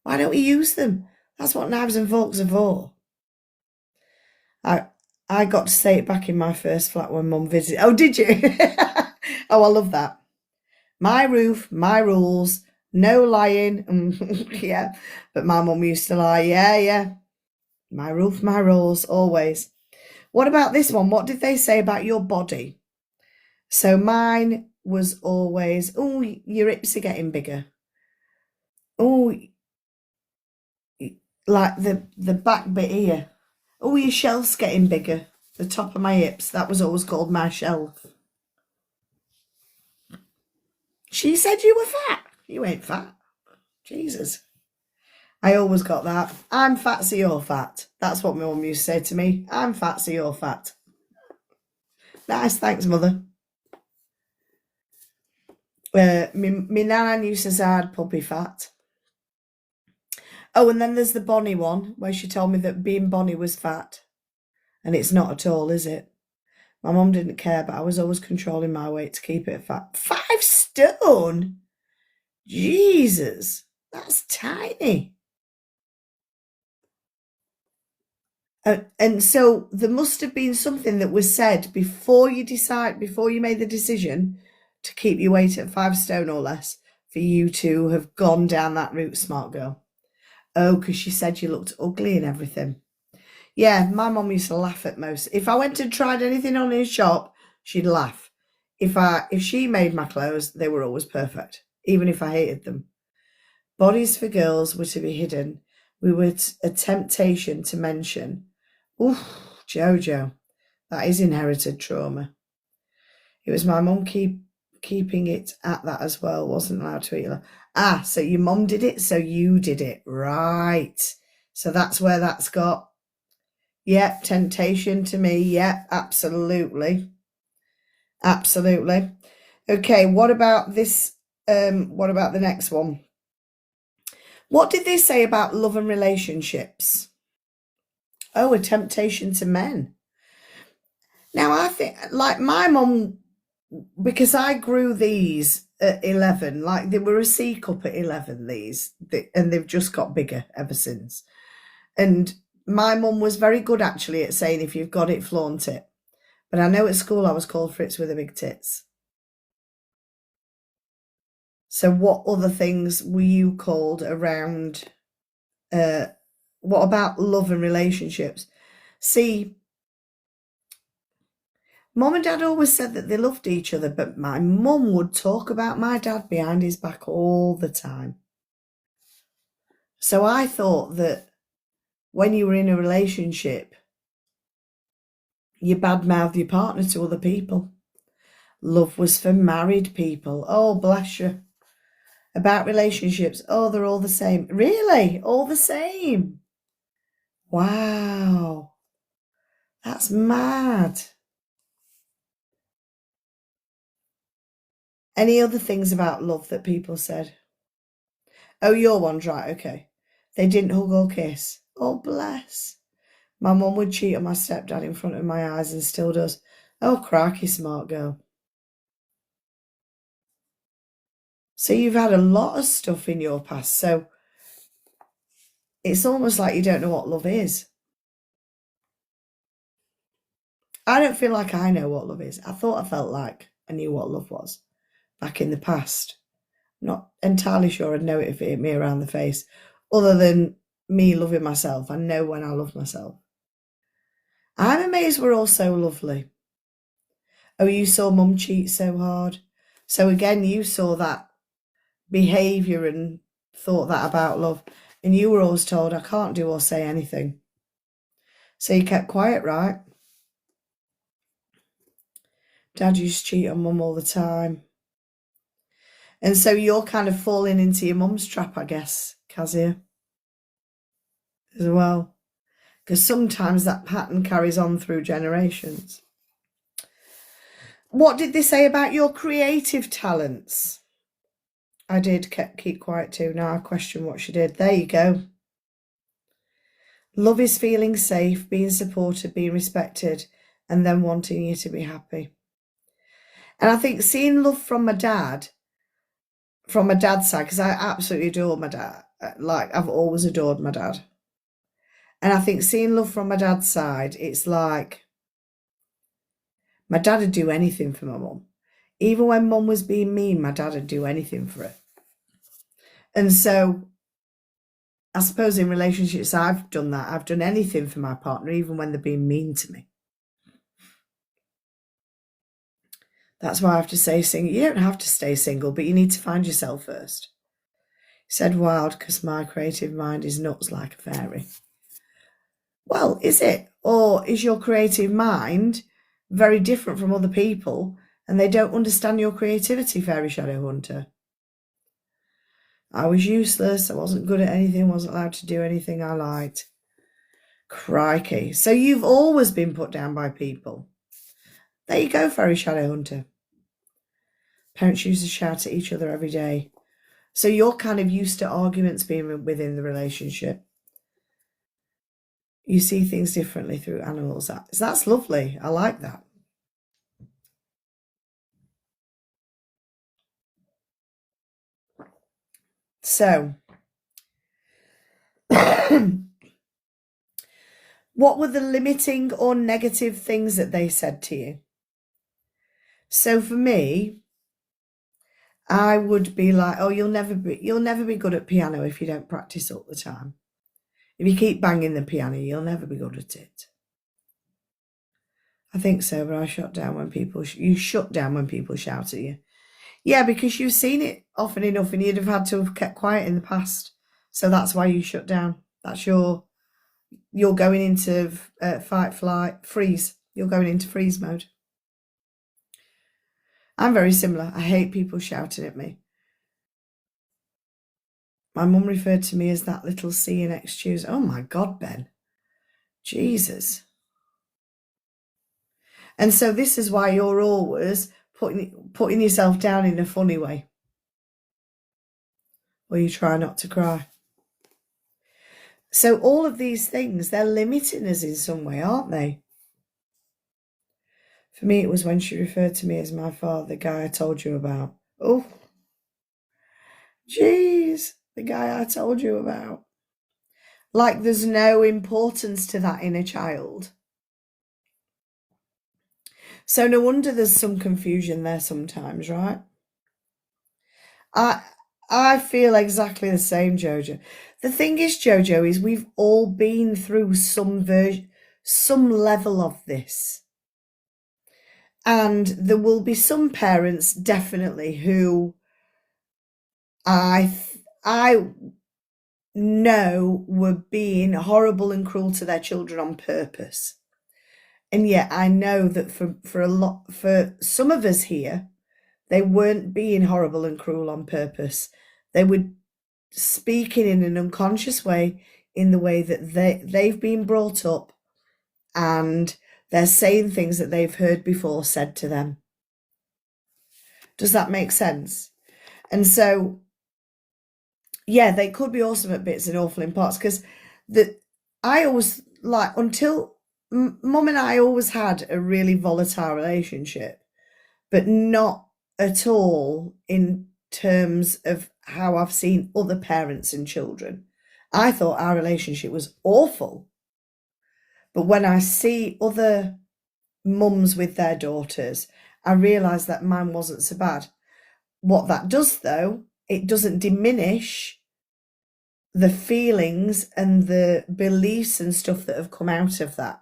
Why don't we use them? That's what knives and forks are for. I got to say it back in my first flat when Mum visited. Oh, did you? Oh, I love that. My roof, my rules, no lying. Yeah, but my mum used to lie. Yeah. My roof, my rules, always. What about this one? What did they say about your body? So mine was always, oh, your hips are getting bigger. Oh, like the back bit here. Oh, your shelf's getting bigger. The top of my hips. That was always called my shelf. She said you were fat. You ain't fat. Jesus. I always got that. I'm fat, so you're fat. That's what my mum used to say to me. I'm fat, so you're fat. Nice, thanks, mother. Me nana used to say I had puppy fat. Oh, and then there's the Bonnie one, where she told me that being Bonnie was fat. And it's not at all, is it? My mum didn't care, but I was always controlling my weight to keep it fat. 5 stone? Jesus, that's tiny. And so there must have been something that was said before you made the decision to keep your weight at 5 stone or less for you to have gone down that route, smart girl. Oh, because she said you looked ugly and everything. Yeah, my mum used to laugh at most. If I went and tried anything on in a shop, she'd laugh. If she made my clothes, they were always perfect, even if I hated them. Bodies for girls were to be hidden. We were a temptation to mention. Ooh, Jojo, that is inherited trauma. It was my mum keeping it at that as well. Wasn't allowed to eat. Ah, so your mum did it, so you did it. Right. So that's where that's got. Yep, temptation to me. Yep, absolutely. Absolutely. Okay, what about this? What about the next one? What did they say about love and relationships? Oh, a temptation to men. Now, I think, like my mum, because I grew these at 11, like they were a C cup at 11, and they've just got bigger ever since. And my mum was very good, actually, at saying, if you've got it, flaunt it. But I know at school I was called Fritz with the big tits. So what other things were you called around? What about love and relationships? See, Mum and Dad always said that they loved each other, but my mum would talk about my dad behind his back all the time. So I thought that when you were in a relationship, you badmouth your partner to other people. Love was for married people. Oh, bless you. About relationships, oh, they're all the same. Really? All the same? Wow. That's mad. Any other things about love that people said? Oh, your one's right, okay. They didn't hug or kiss. Oh, bless. My mum would cheat on my stepdad in front of my eyes and still does. Oh, crikey, smart girl. So you've had a lot of stuff in your past, so it's almost like you don't know what love is. I don't feel like I know what love is. I thought I felt like I knew what love was back in the past. Not entirely sure I'd know it if it hit me around the face. Other than me loving myself, I know when I love myself. I'm amazed we're all so lovely. Oh, you saw Mum cheat so hard. So again, you saw that behaviour and thought that about love. And you were always told, I can't do or say anything. So you kept quiet, right? Dad used to cheat on Mum all the time. And so you're kind of falling into your mum's trap, I guess, Kazia, as well. Because sometimes that pattern carries on through generations. What did they say about your creative talents? I did keep quiet too. Now I question what she did. There you go. Love is feeling safe, being supported, being respected, and then wanting you to be happy. And I think seeing love from my dad's side, because I absolutely adore my dad. Like, I've always adored my dad. And I think seeing love from my dad's side, it's like my dad would do anything for my mum. Even when Mum was being mean, my dad would do anything for her. And so I suppose in relationships, I've done that. I've done anything for my partner, even when they're being mean to me. That's why I have to stay single. You don't have to stay single, but you need to find yourself first. He said wild because my creative mind is nuts like a fairy. Well, is it? Or is your creative mind very different from other people and they don't understand your creativity, Fairy Shadow Hunter? I was useless. I wasn't good at anything. Wasn't allowed to do anything I liked. Crikey. So you've always been put down by people. There you go, Fairy Shadow Hunter. Parents used to shout at each other every day. So you're kind of used to arguments being within the relationship. You see things differently through animals. That's lovely. I like that. So, what were the limiting or negative things that they said to you? So for me, I would be like, oh, you'll never be good at piano if you don't practice all the time. If you keep banging the piano, you'll never be good at it. I think so, but I shut down when people you shut down when people shout at you. Yeah, because you've seen it often enough and you'd have had to have kept quiet in the past. So that's why you shut down. That's you're going into fight, flight, freeze. You're going into freeze mode. I'm very similar. I hate people shouting at me. My mum referred to me as that little see you next Tuesday. Oh my God, Ben. Jesus. And so this is why you're always putting yourself down in a funny way. Or you try not to cry. So all of these things, they're limiting us in some way, aren't they? For me, it was when she referred to me as my father, the guy I told you about. Oh, jeez, the guy I told you about. Like there's no importance to that in a child. So no wonder there's some confusion there sometimes, right? I feel exactly the same, Jojo. The thing is, Jojo, is we've all been through some level of this. And there will be some parents, definitely, who I know were being horrible and cruel to their children on purpose. And yet I know that for some of us here, they weren't being horrible and cruel on purpose. They were speaking in an unconscious way, in the way that they've been brought up, and they're saying things that they've heard before said to them. Does that make sense? And so, yeah, they could be awesome at bits and awful in parts, because I always, like, until Mum and I always had a really volatile relationship, but not at all in terms of how I've seen other parents and children. I thought our relationship was awful. But when I see other mums with their daughters, I realise that mine wasn't so bad. What that does, though, it doesn't diminish the feelings and the beliefs and stuff that have come out of that.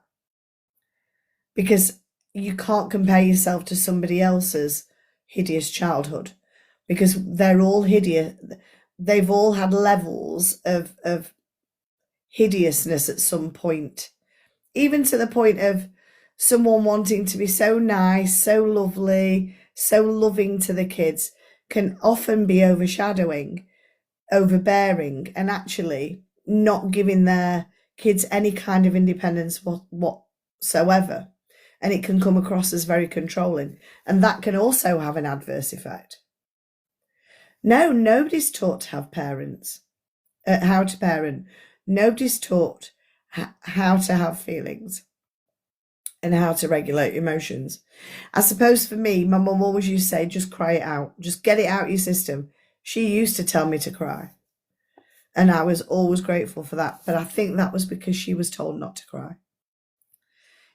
Because you can't compare yourself to somebody else's hideous childhood, because they're all hideous. They've all had levels of hideousness at some point, even to the point of someone wanting to be so nice, so lovely, so loving to the kids can often be overbearing, and actually not giving their kids any kind of independence whatsoever. And it can come across as very controlling. And that can also have an adverse effect. No, nobody's taught to have parents, how to parent. Nobody's taught how to have feelings and how to regulate emotions. I suppose for me, my mum always used to say, just cry it out. Just get it out your system. She used to tell me to cry. And I was always grateful for that. But I think that was because she was told not to cry.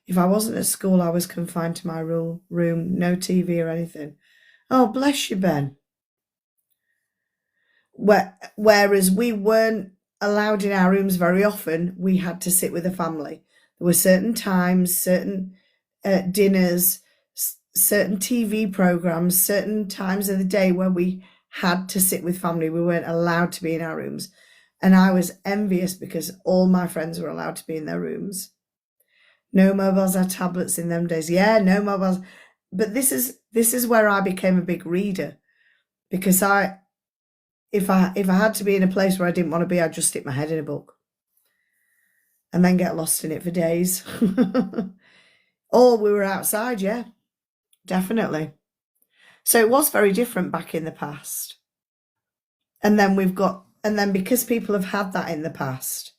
If I wasn't at school, I was confined to my room, no TV or anything. Oh, bless you, Ben. Whereas we weren't allowed in our rooms very often, we had to sit with the family. There were certain times, certain dinners, certain TV programs, certain times of the day where we had to sit with family. We weren't allowed to be in our rooms. And I was envious because all my friends were allowed to be in their rooms. No mobiles or tablets in them days. Yeah, no mobiles. But this is where I became a big reader, because if I had to be in a place where I didn't want to be, I'd just stick my head in a book and then get lost in it for days. Or we were outside, yeah, definitely. So it was very different back in the past. And then because people have had that in the past,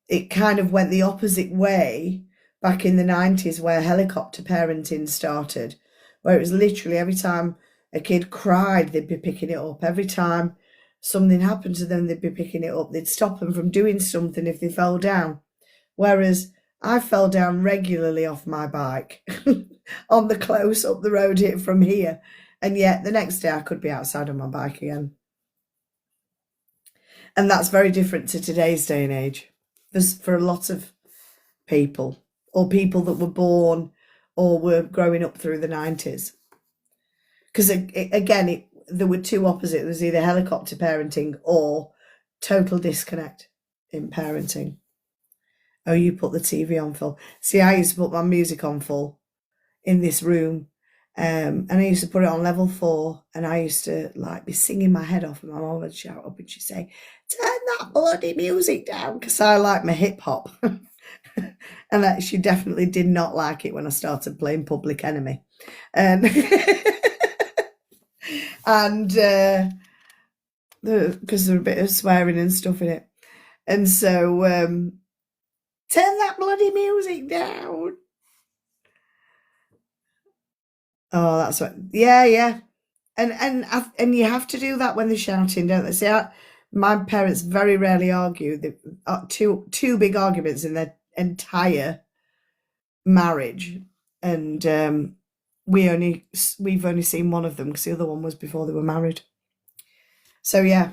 it kind of went the opposite way back in the 90s, where helicopter parenting started, where it was literally every time a kid cried, they'd be picking it up. Every time something happened to them, they'd be picking it up. They'd stop them from doing something if they fell down. Whereas I fell down regularly off my bike on the close up the road here from here. And yet the next day I could be outside on my bike again. And that's very different to today's day and age. For a lot of people, or people that were born or were growing up through the 90s. Because again, there were two opposites. There was either helicopter parenting or total disconnect in parenting. Oh, you put the TV on full. See, I used to put my music on full in this room. And I used to put it on level 4, and I used to like be singing my head off, and my mum would shout up and she'd say, "Turn that bloody music down," because I like my hip hop. And she definitely did not like it when I started playing Public Enemy. And because there were a bit of swearing and stuff in it. And so, turn that bloody music down. Oh, that's what. Yeah. And you have to do that when they're shouting, don't they? See, my parents very rarely argue. Two big arguments in their entire marriage, and we've only seen one of them because the other one was before they were married. So yeah,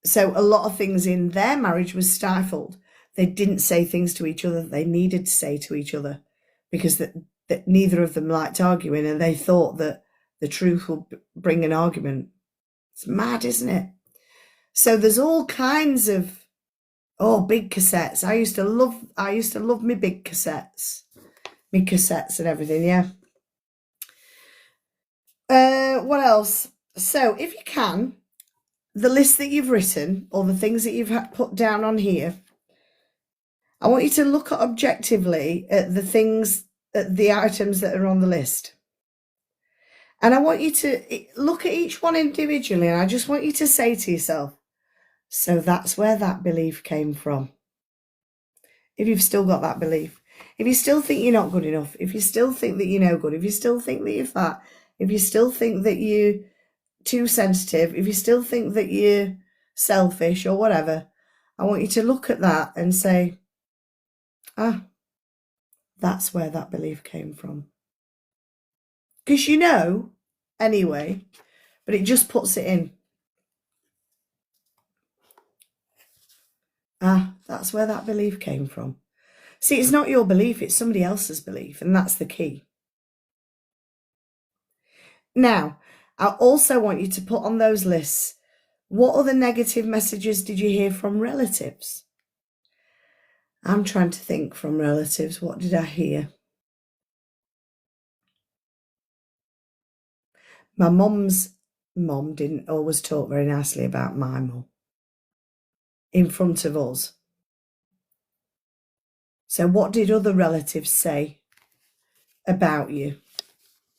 so a lot of things in their marriage was stifled. They didn't say things to each other that they needed to say to each other, because that neither of them liked arguing, and they thought that the truth would bring an argument. It's mad, isn't it? So there's all kinds of big cassettes. I used to love my big cassettes, and everything. Yeah. What else? So if you can, the list that you've written, or the things that you've put down on here, I want you to look at objectively at the items that are on the list. And I want you to look at each one individually, and I just want you to say to yourself, so that's where that belief came from. If you've still got that belief, if you still think you're not good enough, if you still think that you're no good, if you still think that you're fat, if you still think that you're too sensitive, if you still think that you're selfish or whatever, I want you to look at that and say, that's where that belief came from. Because you know, anyway, but it just puts it in. That's where that belief came from. See, it's not your belief, it's somebody else's belief, and that's the key. Now, I also want you to put on those lists, what other negative messages did you hear from relatives? I'm trying to think from relatives, what did I hear? My mum's mum didn't always talk very nicely about my mum in front of us. So what did other relatives say about you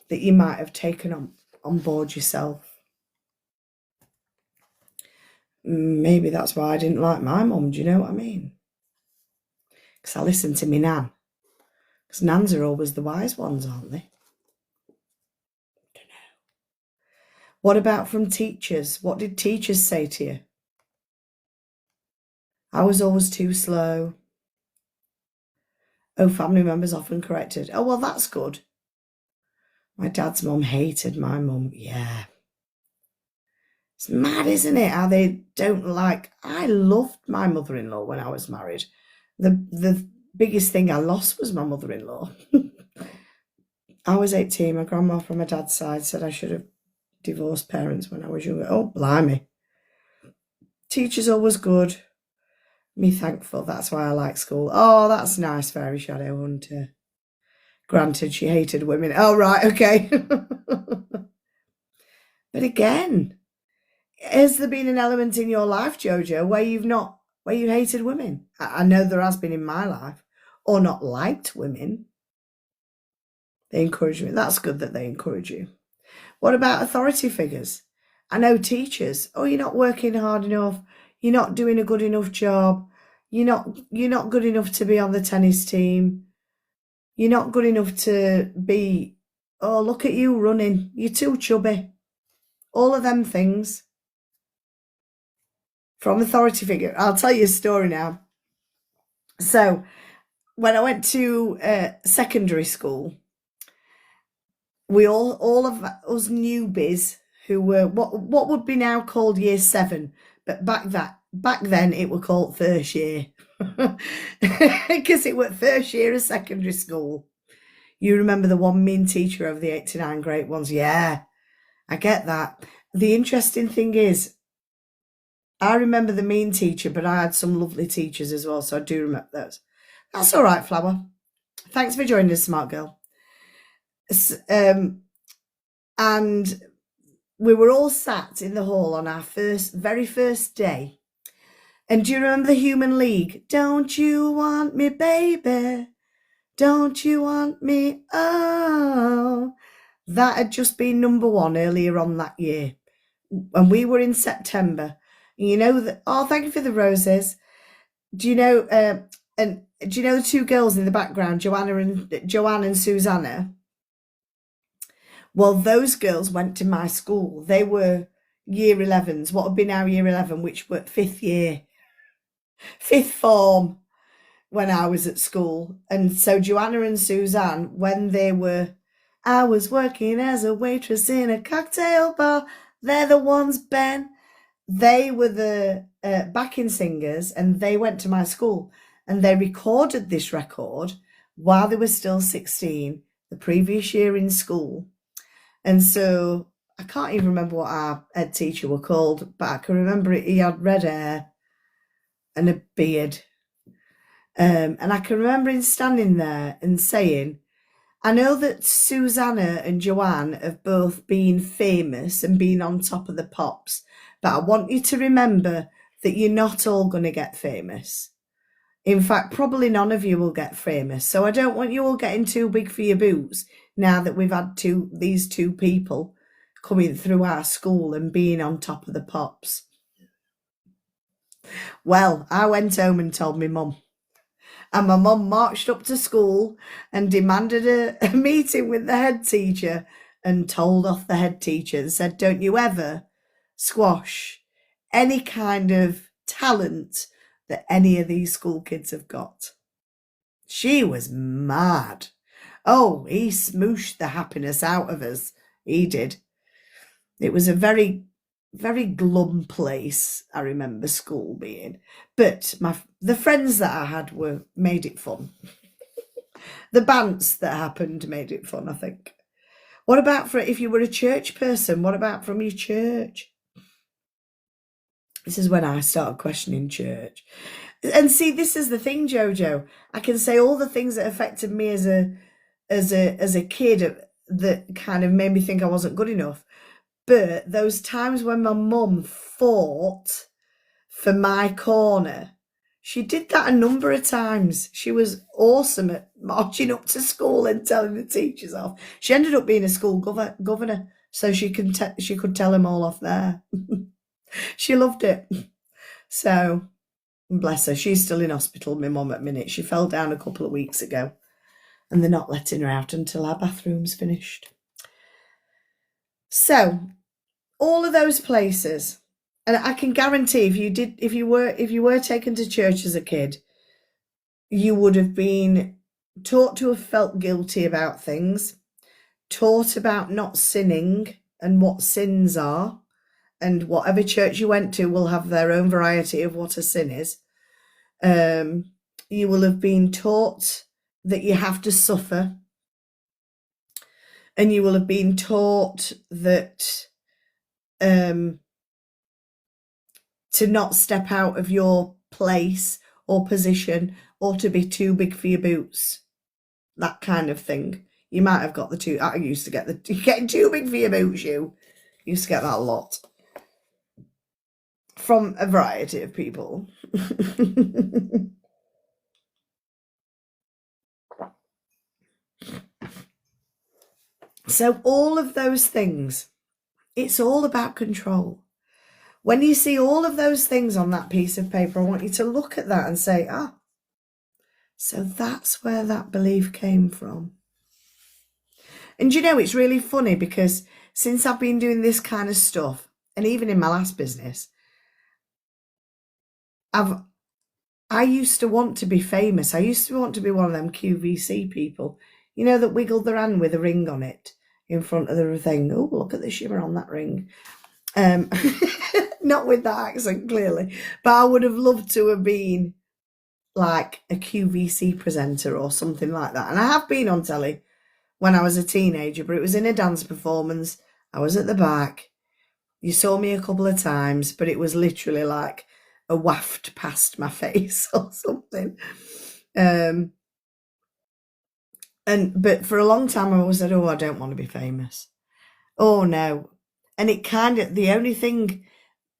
that you might have taken on board yourself? Maybe that's why I didn't like my mum, do you know what I mean? Because I listened to me nan. Because nans are always the wise ones, aren't they? Don't know. What about from teachers? What did teachers say to you? I was always too slow. Oh, family members often corrected. Oh, well, that's good. My dad's mum hated my mum. Yeah. It's mad, isn't it? How they don't like... I loved my mother-in-law when I was married. The biggest thing I lost was my mother-in-law. I was 18. My grandma from my dad's side said I should have divorced parents when I was younger. Oh, blimey. Teachers always good. Me thankful. That's why I like school. Oh, that's nice, Fairy Shadow Hunter. Granted, she hated women. Oh, right, okay. But again, has there been an element in your life, Jojo, where you hated women? I know there has been in my life. Or not liked women. They encourage me. That's good that they encourage you. What about authority figures? I know teachers, oh, you're not working hard enough, you're not doing a good enough job, you're not good enough to be on the tennis team, you're not good enough to be, oh, look at you running, you're too chubby. All of them things from authority figure. I'll tell you a story now. So when I went to secondary school, we all of us newbies who were what would be now called year 7, but back then it were called first year, because it was first year of secondary school. You remember the one mean teacher over the 8 to 9 great ones? Yeah, I get that. The interesting thing is, I remember the mean teacher, but I had some lovely teachers as well, so I do remember those. That's all right, Flower. Thanks for joining us, smart girl. And we were all sat in the hall on our very first day. And do you remember the Human League? Don't you want me, baby? Don't you want me? Oh, that had just been number 1 earlier on that year. And we were in September. You know that. Oh, thank you for the roses. Do you know? And do you know the 2 girls in the background, Joanne and Susanna? Well, those girls went to my school. They were year 11s. What would be now year 11, which were 5th year, 5th form when I was at school. And so Joanna and Suzanne, when they were, I was working as a waitress in a cocktail bar. They're the ones, Ben. They were the backing singers, and they went to my school, and they recorded this record while they were still 16, the previous year in school. And so I can't even remember what our head teacher were called, but I can remember he had red hair and a beard. And I can remember him standing there and saying, I know that Susanna and Joanne have both been famous and been on top of the pops, but I want you to remember that you're not all going to get famous. In fact, probably none of you will get famous. So I don't want you all getting too big for your boots now that we've had these 2 people coming through our school and being on top of the pops. Well, I went home and told my mum. And my mum marched up to school and demanded a meeting with the head teacher and told off the head teacher and said, don't you ever squash any kind of talent that any of these school kids have got. She was mad. Oh, he smooshed the happiness out of us. He did. It was a very, very glum place, I remember school being. But the friends that I had made it fun. The bants that happened made it fun, I think. What about if you were a church person? What about from your church? This is when I started questioning church. And see, this is the thing, Jojo. I can say all the things that affected me as a kid that kind of made me think I wasn't good enough. But those times when my mum fought for my corner, she did that a number of times. She was awesome at marching up to school and telling the teachers off. She ended up being a school governor, so she could tell them all off there. She loved it. So, bless her. She's still in hospital, my mum, at minute. She fell down a couple of weeks ago, and they're not letting her out until our bathroom's finished. So, all of those places, and I can guarantee if you were taken to church as a kid, you would have been taught to have felt guilty about things, taught about not sinning and what sins are, and whatever church you went to will have their own variety of what a sin is. You will have been taught that you have to suffer, and you will have been taught that to not step out of your place or position, or to be too big for your boots, that kind of thing. You might have got the two. I used to get getting too big for your boots. You used to get that a lot from a variety of people. So all of those things It's all about control. When you see all of those things on that piece of paper, I want you to look at that and say, so that's where that belief came from. And you know, it's really funny because since I've been doing this kind of stuff, and even in my last business, I used to want to be famous. I used to want to be one of them QVC people, you know, that wiggled their hand with a ring on it in front of the thing. Oh, look at the shimmer on that ring. Not with that accent, clearly, but I would have loved to have been like a QVC presenter or something like that. And I have been on telly when I was a teenager, but it was in a dance performance. I was at the back. You saw me a couple of times, but it was literally like a waft past my face or something. But for a long time I always said, I don't want to be famous. Oh no. And it kind of, the only thing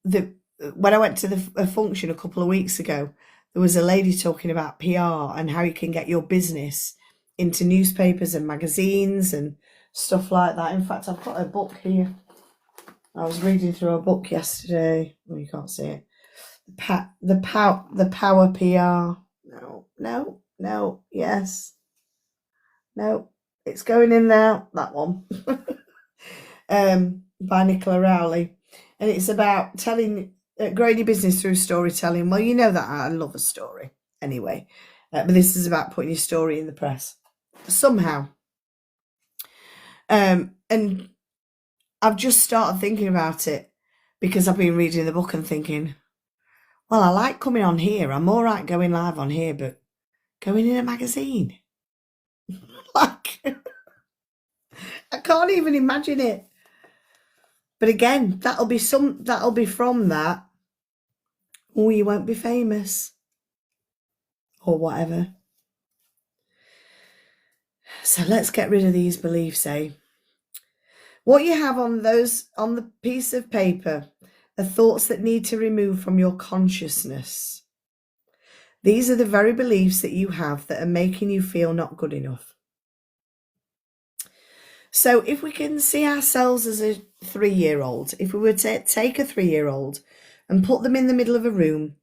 that, when I went to a function a couple of weeks ago, there was a lady talking about PR and how you can get your business into newspapers and magazines and stuff like that. In fact, I've got a book here. I was reading through a book yesterday. Well, you can't see it. The Power PR. No, yes. No, it's going in now. That one. By Nicola Rowley. And it's about growing your business through storytelling. Well, you know that I love a story anyway. But this is about putting your story in the press somehow. And I've just started thinking about it because I've been reading the book and thinking, well, I like coming on here. I'm all right going live on here, but going in a magazine, like, I can't even imagine it. But again, that'll be from that. Oh, you won't be famous or whatever. So let's get rid of these beliefs, eh? What you have on the piece of paper are thoughts that need to remove from your consciousness. These are the very beliefs that you have that are making you feel not good enough. So if we can see ourselves as a 3-year-old, if we were to take a 3-year-old and put them in the middle of a room,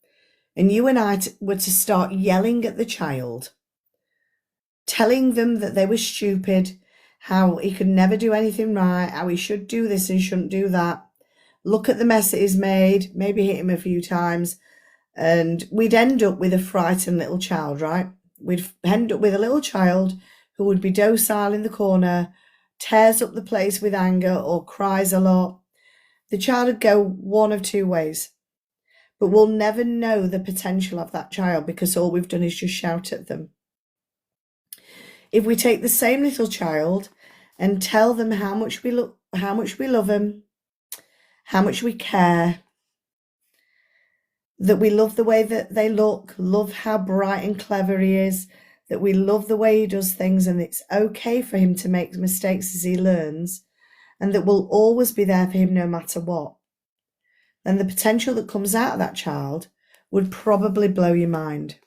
and you and I were to start yelling at the child, telling them that they were stupid, how he could never do anything right, how he should do this and shouldn't do that, look at the mess that he's made, maybe hit him a few times, and we'd end up with a frightened little child, right? We'd end up with a little child who would be docile in the corner, tears up the place with anger or cries a lot. The child would go one of two ways, but we'll never know the potential of that child because all we've done is just shout at them. If we take the same little child and tell them how much we love them, how much we care, that we love the way that they look, love how bright and clever he is, that we love the way he does things and it's okay for him to make mistakes as he learns, and that we'll always be there for him no matter what, then the potential that comes out of that child would probably blow your mind.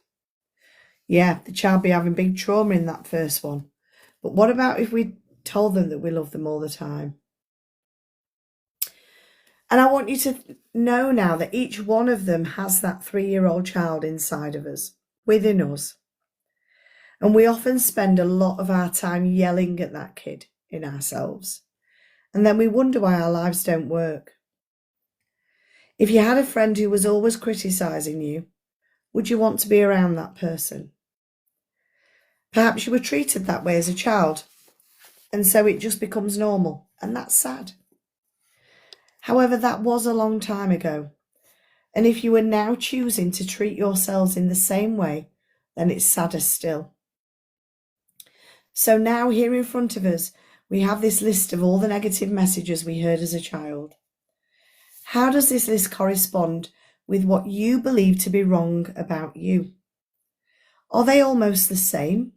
Yeah, the child be having big trauma in that first one. But what about if we told them that we love them all the time? And I want you to know now that each one of them has that 3-year-old child inside of us, within us. And we often spend a lot of our time yelling at that kid in ourselves. And then we wonder why our lives don't work. If you had a friend who was always criticising you, would you want to be around that person? Perhaps you were treated that way as a child, and so it just becomes normal, and that's sad. However, that was a long time ago, and if you are now choosing to treat yourselves in the same way, then it's sadder still. So now here in front of us, we have this list of all the negative messages we heard as a child. How does this list correspond with what you believe to be wrong about you? Are they almost the same?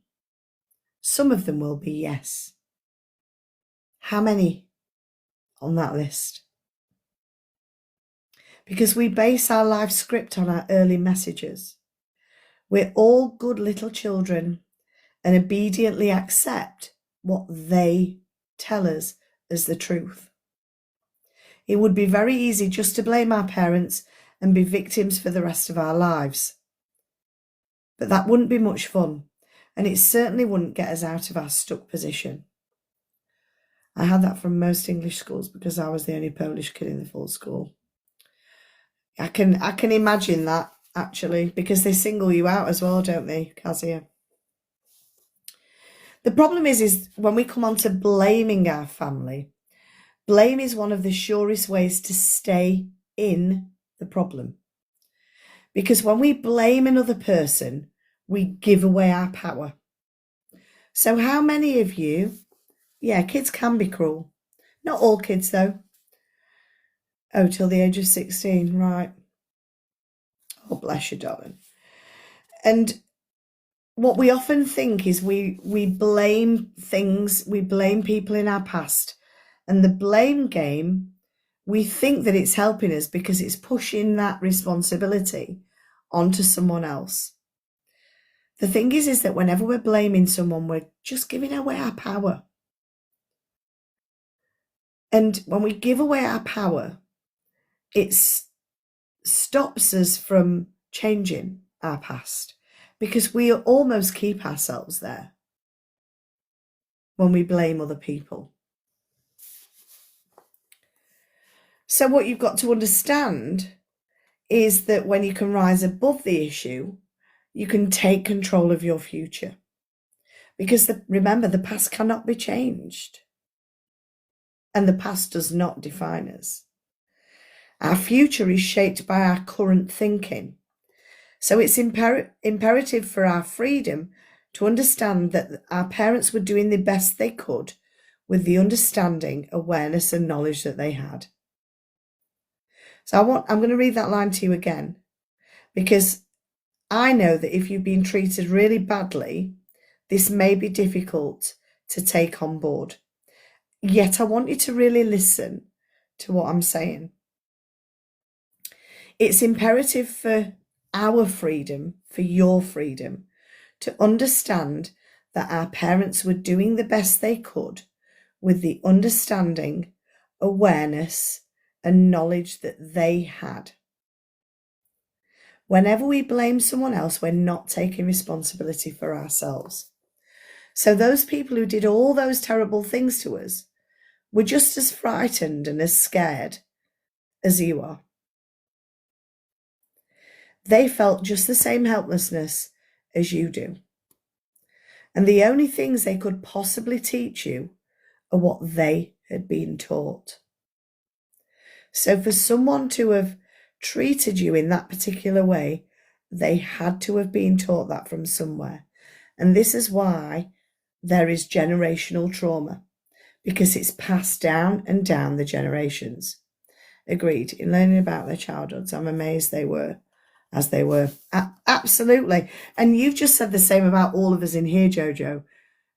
Some of them will be, yes. How many on that list? Because we base our life script on our early messages. We're all good little children and obediently accept what they tell us as the truth. It would be very easy just to blame our parents and be victims for the rest of our lives. But that wouldn't be much fun, and it certainly wouldn't get us out of our stuck position. I had that from most English schools because I was the only Polish kid in the full school. I can imagine that, actually, because they single you out as well, don't they, Kazia? The problem is when we come on to blaming our family, blame is one of the surest ways to stay in the problem. Because when we blame another person, we give away our power. So how many of you, kids can be cruel. Not all kids, though. Oh, till the age of 16, right. Oh, bless you, darling. And what we often think is we blame things, we blame people in our past. And the blame game, we think that it's helping us because it's pushing that responsibility onto someone else. The thing is that whenever we're blaming someone, we're just giving away our power. And when we give away our power, it stops us from changing our past because we almost keep ourselves there when we blame other people. So what you've got to understand is that when you can rise above the issue, you can take control of your future. Because remember, the past cannot be changed. And the past does not define us. Our future is shaped by our current thinking. So it's imperative for our freedom to understand that our parents were doing the best they could with the understanding, awareness, and knowledge that they had. So I'm going to read that line to you again, because I know that if you've been treated really badly, this may be difficult to take on board. Yet I want you to really listen to what I'm saying. It's imperative for our freedom, for your freedom, to understand that our parents were doing the best they could with the understanding, awareness, and knowledge that they had. Whenever we blame someone else, we're not taking responsibility for ourselves. So those people who did all those terrible things to us were just as frightened and as scared as you are. They felt just the same helplessness as you do. And the only things they could possibly teach you are what they had been taught. So for someone to have treated you in that particular way, they had to have been taught that from somewhere. And this is why there is generational trauma, because it's passed down and down the generations. Agreed. In learning about their childhoods, I'm amazed they were as they were. Absolutely. And you've just said the same about all of us in here, Jojo.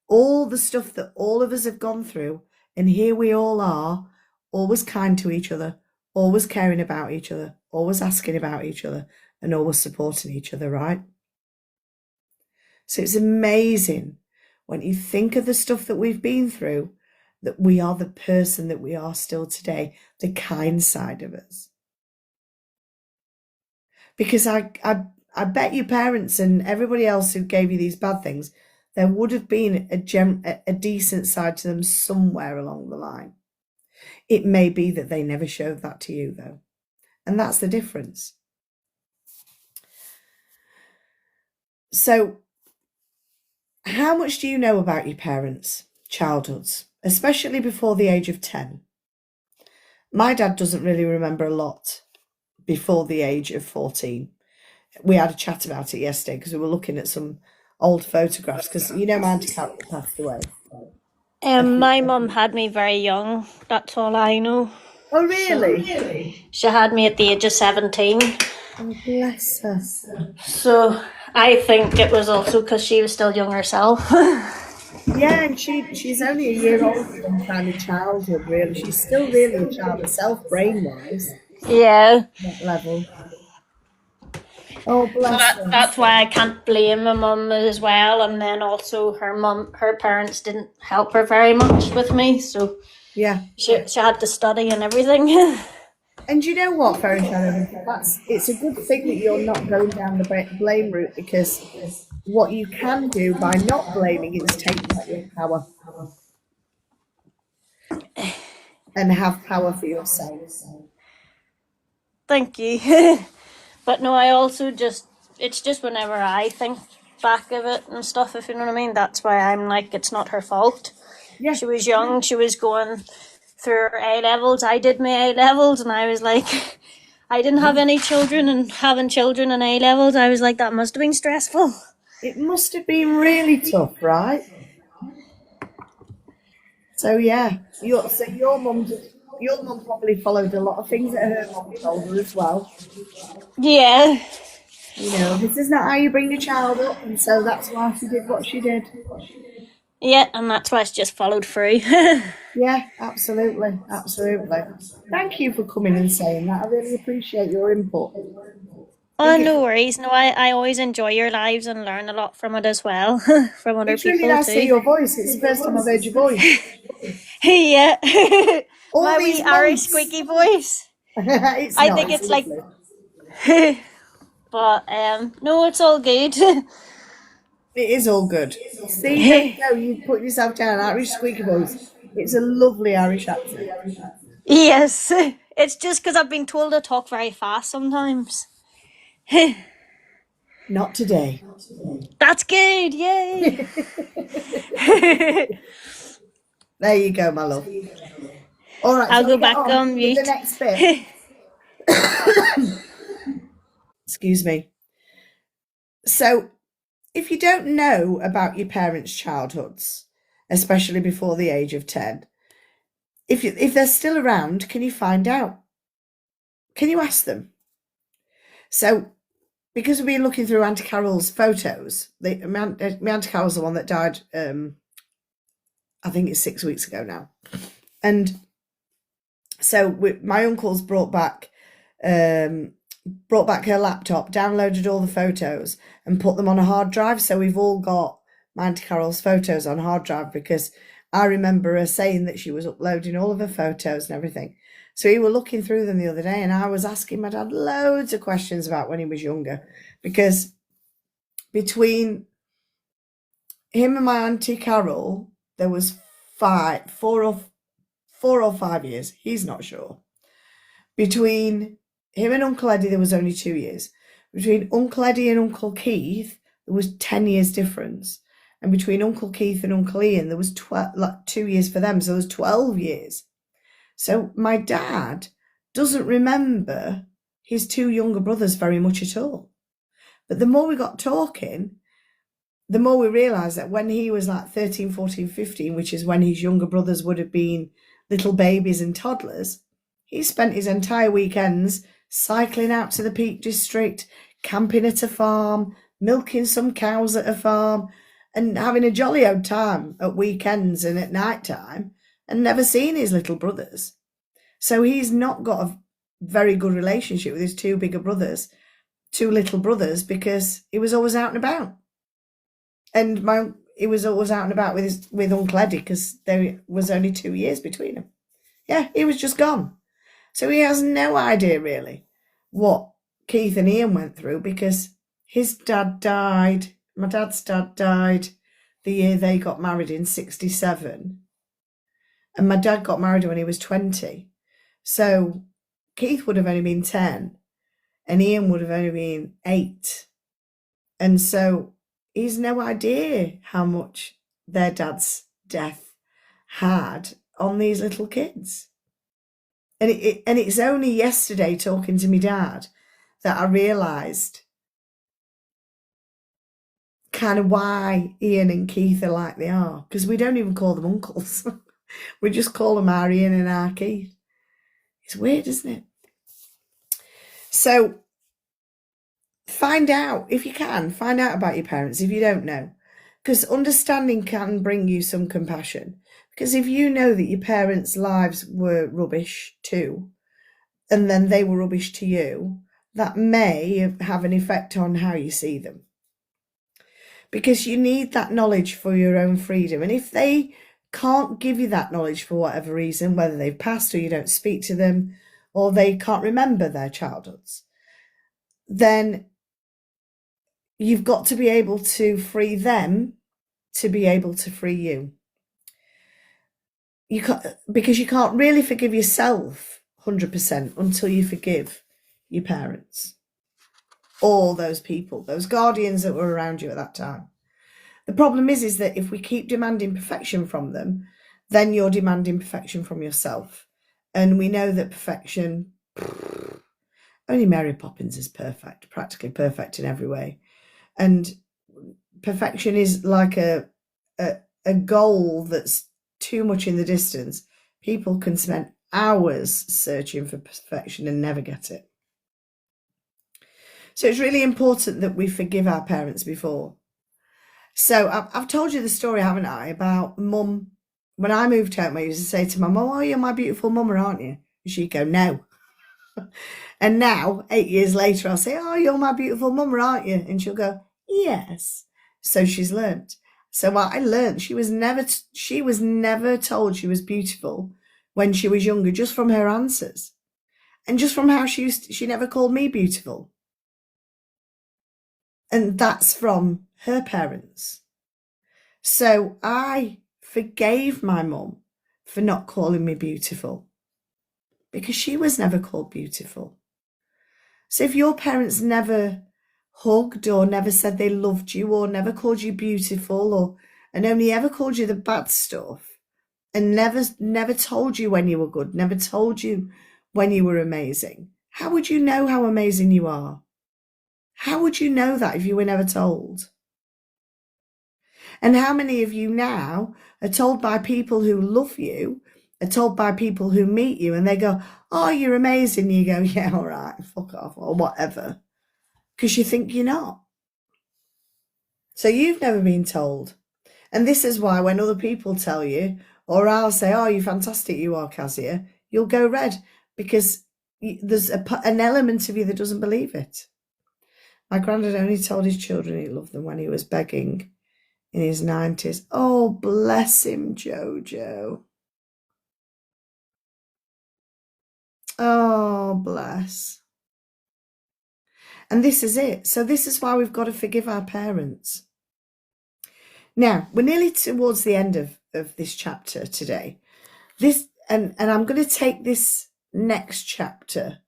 All the stuff that all of us have gone through, and here we all are, always kind to each other, always caring about each other, always asking about each other, and always supporting each other, right? So it's amazing when you think of the stuff that we've been through, that we are the person that we are still today, the kind side of us. Because I bet your parents and everybody else who gave you these bad things, there would have been a decent side to them somewhere along the line. It may be that they never showed that to you, though. And that's the difference. So, how much do you know about your parents' childhoods, especially before the age of 10? My dad doesn't really remember a lot before the age of 14. We had a chat about it yesterday because we were looking at some old photographs, because my auntie passed away. My mum had me very young. That's all I know. Oh, really? She had me at the age of 17. Oh, bless her. So I think it was also because she was still young herself. Yeah, and she's only a year older than kind of childhood, really. She's still really a child herself, brain-wise. Yeah. That level. Oh, bless her. That's why I can't blame my mum as well. And then also her parents didn't help her very much with me. So Yeah. She had to study and everything. And you know what, Fairy Shadow? It's a good thing that you're not going down the blame route, because what you can do by not blaming is take back your power and have power for yourself. Thank you. But no, I also it's just whenever I think back of it and stuff, if you know what I mean, that's why I'm like, it's not her fault. Yeah. She was young, she was going through her A levels. I did my A levels, and I was like, I didn't have any children, and having children in A levels, I was like, that must have been stressful. It must have been really tough, right? So yeah, your mum probably followed a lot of things that her mum told her as well. Yeah. You know, this is not how you bring a child up, and so that's why she did what she did. Yeah, and that's why it's just followed through. Yeah, absolutely, absolutely. Thank you for coming and saying that. I really appreciate your input. Oh, no worries. No, I always enjoy your lives and learn a lot from it as well, from other It's really people nice to hear too. your voice. It's the first time I've heard your voice. Yeah. All My these wee Irish months. squeaky voice. It's I not, think it's it's like, lovely. but no, it's all good. It is all good. See, there you go. You put yourself down, Irish squeaky voice. It's a lovely Irish accent. Yes, it's just because I've been told to talk very fast sometimes. Not today. That's good, yay! There you go, my love. All right, I'll shall we go get back on on with the mute. next bit? Excuse me. So, if you don't know about your parents' childhoods, especially before the age of 10, if they're still around, can you find out? Can you ask them? So, because we've been looking through Auntie Carol's photos, my Auntie Carol's the one that died, I think it's 6 weeks ago now. And so my uncle's brought back her laptop, downloaded all the photos and put them on a hard drive. So we've all got my Auntie Carol's photos on hard drive, because I remember her saying that she was uploading all of her photos and everything. So we were looking through them the other day, and I was asking my dad loads of questions about when he was younger, because between him and my Auntie Carol, there was 4 or 5 years. He's not sure. Between him and Uncle Eddie, there was only 2 years. Between Uncle Eddie and Uncle Keith, there was 10 years difference. And between Uncle Keith and Uncle Ian, there was 2 years for them. So there was 12 years. So my dad doesn't remember his 2 younger brothers very much at all. But the more we got talking, the more we realised that when he was like 13, 14, 15, which is when his younger brothers would have been little babies and toddlers, he spent his entire weekends cycling out to the Peak District, camping at a farm, milking some cows at a farm, and having a jolly old time at weekends and at night time, and never seen his little brothers. So he's not got a very good relationship with his 2 bigger brothers, 2 little brothers, because he was always out and about. And he was always out and about with Uncle Eddie, because there was only 2 years between them. Yeah, he was just gone. So he has no idea really what Keith and Ian went through, because his dad died. My dad's dad died the year they got married in 1967. And my dad got married when he was 20. So Keith would have only been 10 and Ian would have only been 8. And so he's no idea how much their dad's death had on these little kids. And it's only yesterday, talking to my dad, that I realised kind of why Ian and Keith are like they are, because we don't even call them uncles. We just call them our Ian and our Keith. It's weird, isn't it? So find out, if you can, find out about your parents if you don't know, because understanding can bring you some compassion. Because if you know that your parents' lives were rubbish too, and then they were rubbish to you, that may have an effect on how you see them. Because you need that knowledge for your own freedom. And if they can't give you that knowledge for whatever reason, whether they've passed or you don't speak to them or they can't remember their childhoods, then you've got to be able to free them to be able to free you. You can't, because you can't really forgive yourself 100% until you forgive your parents, all those people, those guardians that were around you at that time. The problem is that if we keep demanding perfection from them, then you're demanding perfection from yourself. And we know that perfection, only Mary Poppins is perfect, practically perfect in every way. And perfection is like a goal that's too much in the distance. People can spend hours searching for perfection and never get it. So it's really important that we forgive our parents before. So I've told you the story, haven't I, about mum. When I moved home, I used to say to my mum, "Oh, you're my beautiful mummer, aren't you?" And she'd go, "No." And now, 8 years later, I'll say, "Oh, you're my beautiful mummer, aren't you?" And she'll go, "Yes." So she's learnt. So what I learnt, she was never told she was beautiful when she was younger, just from her answers. And just from how she never called me beautiful. And that's from her parents. So I forgave my mum for not calling me beautiful because she was never called beautiful. So if your parents never hugged or never said they loved you or never called you beautiful and only ever called you the bad stuff and never told you when you were good, never told you when you were amazing, how would you know how amazing you are? How would you know that if you were never told? And how many of you now are told by people who love you, are told by people who meet you, and they go, "Oh, you're amazing." You go, "Yeah, all right, fuck off," or whatever, because you think you're not. So you've never been told. And this is why when other people tell you, or I'll say, "Oh, you're fantastic, you are, Kazia," you'll go red because there's an element of you that doesn't believe it. My granddad only told his children he loved them when he was begging in his 90s. Oh, bless him, Jojo. Oh, bless. And this is it. So this is why we've got to forgive our parents. Now, we're nearly towards the end of this chapter today. And I'm going to take this next chapter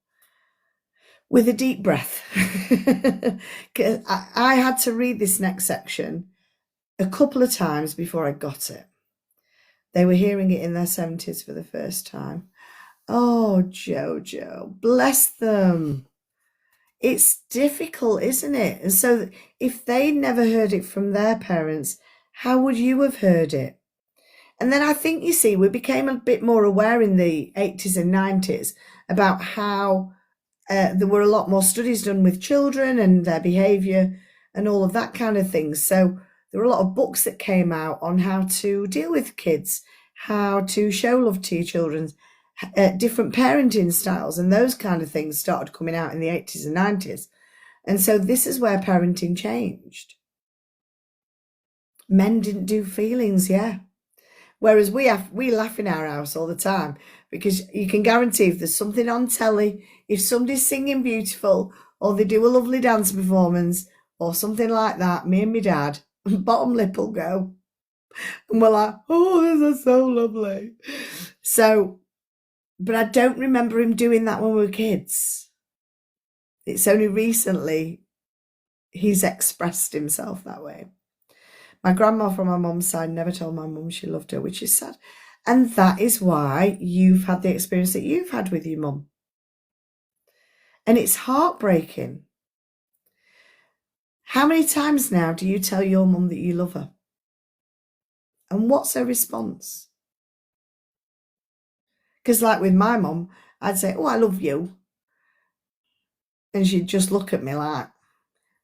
with a deep breath. I had to read this next section a couple of times before I got it. They were hearing it in their 70s for the first time. Oh, Jojo, bless them. It's difficult, isn't it? And so if they never heard it from their parents, how would you have heard it? And then I think, you see, we became a bit more aware in the 80s and 90s about how there were a lot more studies done with children and their behaviour and all of that kind of thing. So there were a lot of books that came out on how to deal with kids, how to show love to your children, different parenting styles, and those kind of things started coming out in the 80s and 90s. And so this is where parenting changed. Men didn't do feelings, yeah. Whereas we laugh in our house all the time because you can guarantee if there's something on telly, if somebody's singing beautiful or they do a lovely dance performance or something like that, me and my dad, bottom lip will go. And we're like, "Oh, this is so lovely." So, but I don't remember him doing that when we were kids. It's only recently he's expressed himself that way. My grandma from my mum's side never told my mum she loved her, which is sad. And that is why you've had the experience that you've had with your mum. And it's heartbreaking. How many times now do you tell your mum that you love her? And what's her response? Because like with my mum, I'd say, "Oh, I love you." And she'd just look at me like,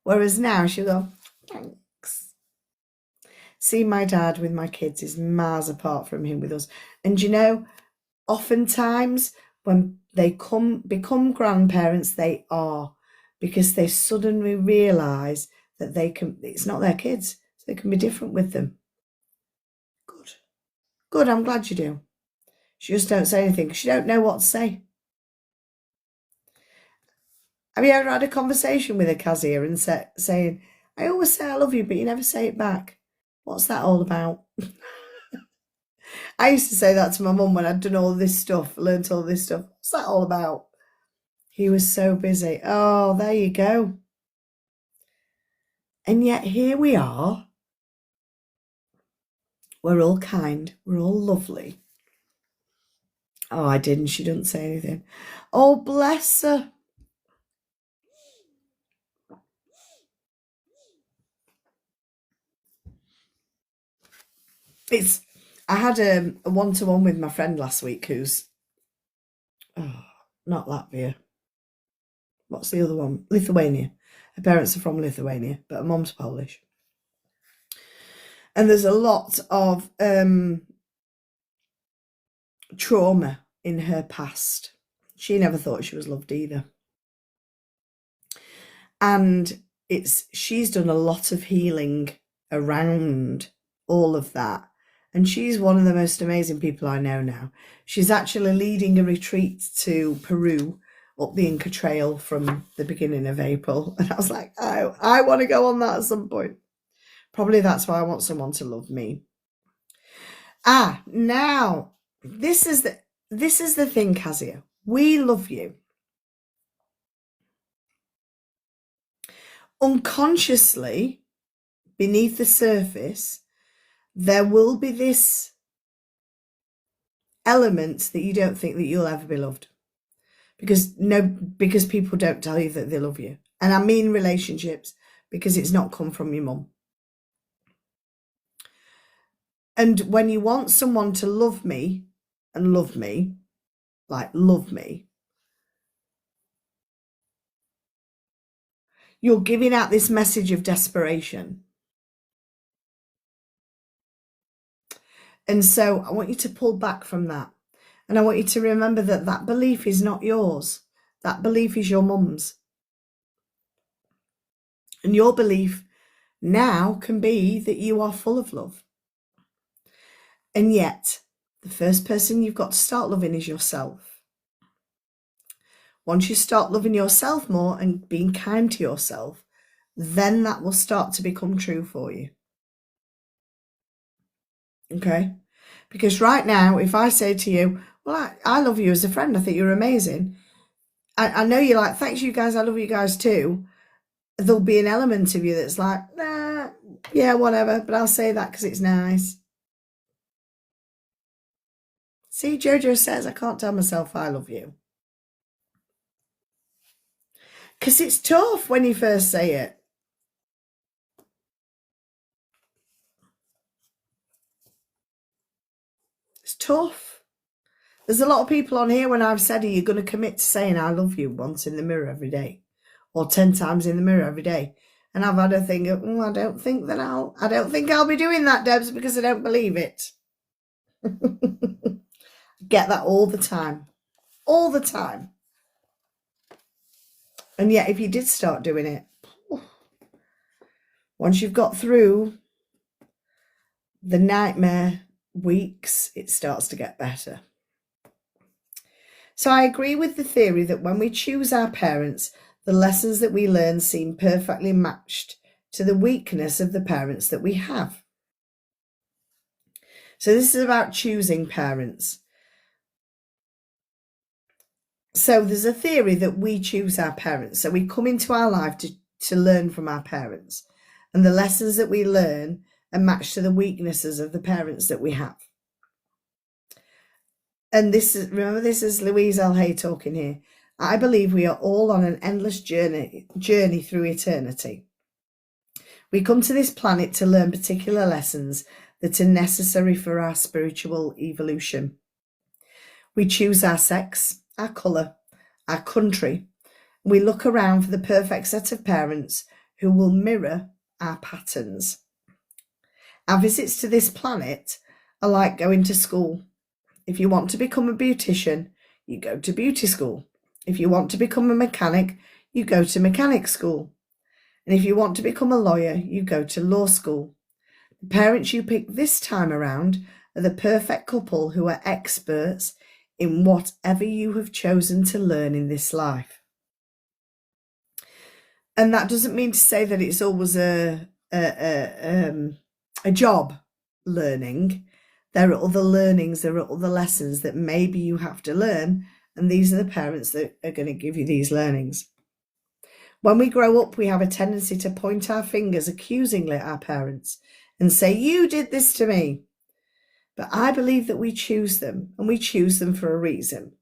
whereas now she'll go, "Thanks." See, my dad with my kids is miles apart from him with us. And you know, oftentimes when they become grandparents, they are, because they suddenly realise that it's not their kids, so they can be different with them. Good, I'm glad you do. She just don't say anything because she don't know what to say. Have you ever had a conversation with a Kazia and saying, I always say I love you, but you never say it back? What's that all about? I used to say that to my mum when I'd done all this stuff, learnt all this stuff. What's that all about? He was so busy. Oh, there you go. And yet here we are. We're all kind. We're all lovely. Oh, I didn't. She didn't say anything. Oh, bless her. I had a one-to-one with my friend last week who's, not Latvia. What's the other one? Lithuania. Her parents are from Lithuania, but her mum's Polish. And there's a lot of trauma in her past. She never thought she was loved either. And she's done a lot of healing around all of that. And she's one of the most amazing people I know now. She's actually leading a retreat to Peru up the Inca Trail from the beginning of April. And I was like, I want to go on that at some point. Probably that's why I want someone to love me. Now, this is the thing, Kazia. We love you. Unconsciously, beneath the surface, there will be this element that you don't think that you'll ever be loved. Because people don't tell you that they love you. And I mean relationships, because it's not come from your mum. And when you want someone to love me, like love me, you're giving out this message of desperation. And so I want you to pull back from that. And I want you to remember that that belief is not yours. That belief is your mum's. And your belief now can be that you are full of love. And yet, the first person you've got to start loving is yourself. Once you start loving yourself more and being kind to yourself, then that will start to become true for you. Okay? Because right now, if I say to you, well, I love you as a friend, I think you're amazing. I know you're like, thanks you guys, I love you guys too. There'll be an element of you that's like, nah, yeah, whatever, but I'll say that because it's nice. See, Jojo says I can't tell myself I love you. Because it's tough when you first say it. It's tough. There's a lot of people on here when I've said, are you going to commit to saying I love you once in the mirror every day? Or 10 times in the mirror every day? And I've had a thing of, I don't think I'll be doing that, Debs, because I don't believe it. Get that all the time. All the time. And yet, if you did start doing it, once you've got through the nightmare weeks, it starts to get better. So I agree with the theory that when we choose our parents, the lessons that we learn seem perfectly matched to the weakness of the parents that we have. So this is about choosing parents. So there's a theory that we choose our parents. So we come into our life to learn from our parents. And the lessons that we learn are matched to the weaknesses of the parents that we have. And remember, this is Louise L Hay talking here. I believe we are all on an endless journey through eternity. We come to this planet to learn particular lessons that are necessary for our spiritual evolution. We choose our sex, our colour, our country. We look around for the perfect set of parents who will mirror our patterns. Our visits to this planet are like going to school. If you want to become a beautician, you go to beauty school. If you want to become a mechanic, you go to mechanic school. And if you want to become a lawyer, you go to law school. The parents you pick this time around are the perfect couple who are experts in whatever you have chosen to learn in this life. And that doesn't mean to say that it's always a job learning. There are other learnings, there are other lessons that maybe you have to learn, and these are the parents that are going to give you these learnings. When we grow up, we have a tendency to point our fingers accusingly at our parents and say, you did this to me. But I believe that we choose them, and we choose them for a reason.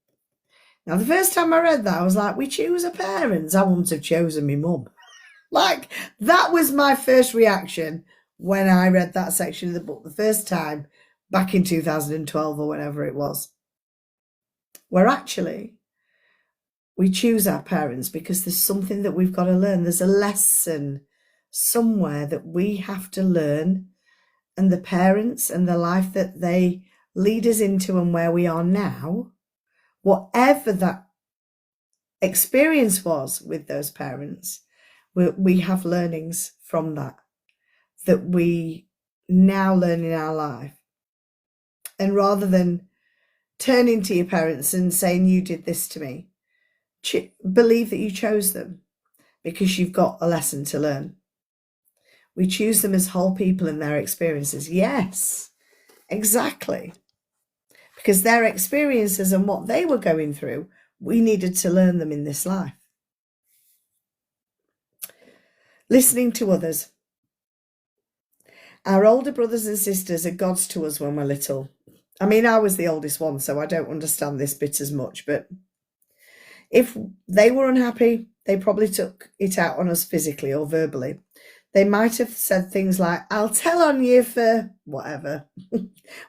Now, the first time I read that, I was like, we choose our parents. I wouldn't have chosen my mum. Like, that was my first reaction when I read that section of the book the first time back in 2012 or whenever it was. Where actually, we choose our parents because there's something that we've got to learn. There's a lesson somewhere that we have to learn. And the parents and the life that they lead us into and where we are now, whatever that experience was with those parents, we have learnings from that we now learn in our life. And rather than turning to your parents and saying, you did this to me, believe that you chose them because you've got a lesson to learn. We choose them as whole people in their experiences. Yes, exactly. Because their experiences and what they were going through, we needed to learn them in this life. Listening to others. Our older brothers and sisters are gods to us when we're little. I mean, I was the oldest one, so I don't understand this bit as much, but if they were unhappy, they probably took it out on us physically or verbally. They might have said things like, I'll tell on you for whatever,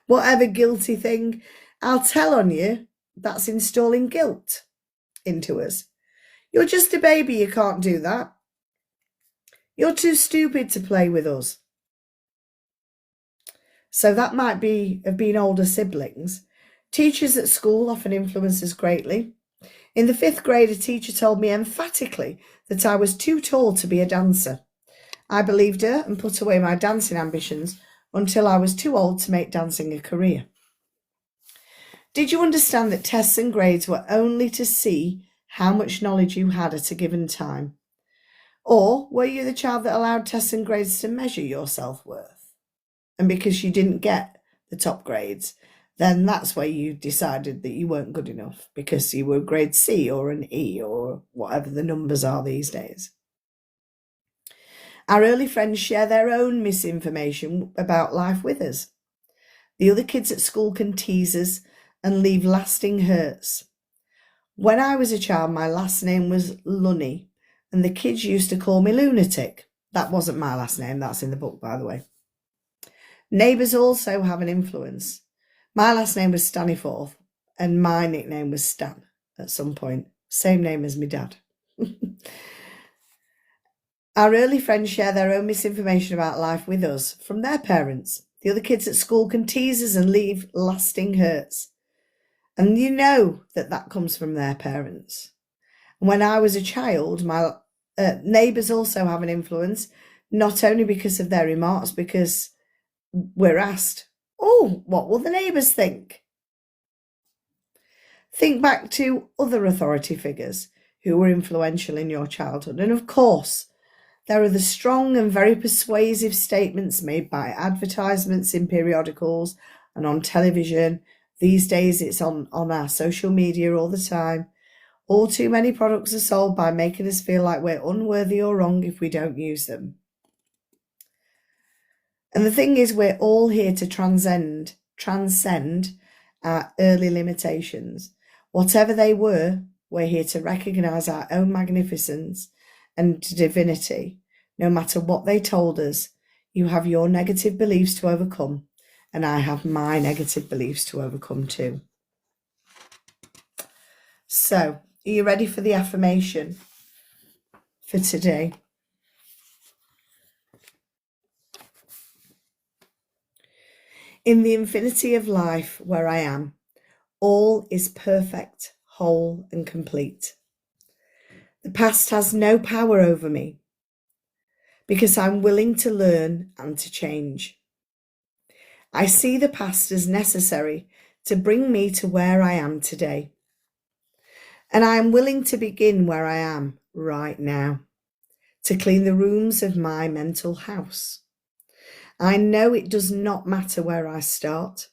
whatever guilty thing. I'll tell on you. That's installing guilt into us. You're just a baby, you can't do that. You're too stupid to play with us. So that might have been older siblings. Teachers at school often influence us greatly. In the 5th grade, a teacher told me emphatically that I was too tall to be a dancer. I believed her and put away my dancing ambitions until I was too old to make dancing a career. Did you understand that tests and grades were only to see how much knowledge you had at a given time? Or were you the child that allowed tests and grades to measure your self-worth? And because you didn't get the top grades, then that's where you decided that you weren't good enough because you were grade C or an E or whatever the numbers are these days. Our early friends share their own misinformation about life with us. The other kids at school can tease us and leave lasting hurts. When I was a child, my last name was Lunny, and the kids used to call me Lunatic. That wasn't my last name, that's in the book, by the way. Neighbours also have an influence. My last name was Staniforth, and my nickname was Stan at some point. Same name as my dad. Our early friends share their own misinformation about life with us from their parents. The other kids at school can tease us and leave lasting hurts. And you know that comes from their parents. When I was a child, my neighbours also have an influence, not only because of their remarks, because we're asked, oh, what will the neighbours think? Think back to other authority figures who were influential in your childhood. And of course, there are the strong and very persuasive statements made by advertisements in periodicals and on television. These days it's on our social media all the time. All too many products are sold by making us feel like we're unworthy or wrong if we don't use them. And the thing is, we're all here to transcend our early limitations. Whatever they were, we're here to recognise our own magnificence and divinity. No matter what they told us, you have your negative beliefs to overcome, and I have my negative beliefs to overcome too. So, are you ready for the affirmation for today? In the infinity of life where I am, all is perfect, whole and complete. The past has no power over me because I'm willing to learn and to change. I see the past as necessary to bring me to where I am today. And I am willing to begin where I am right now, to clean the rooms of my mental house. I know it does not matter where I start,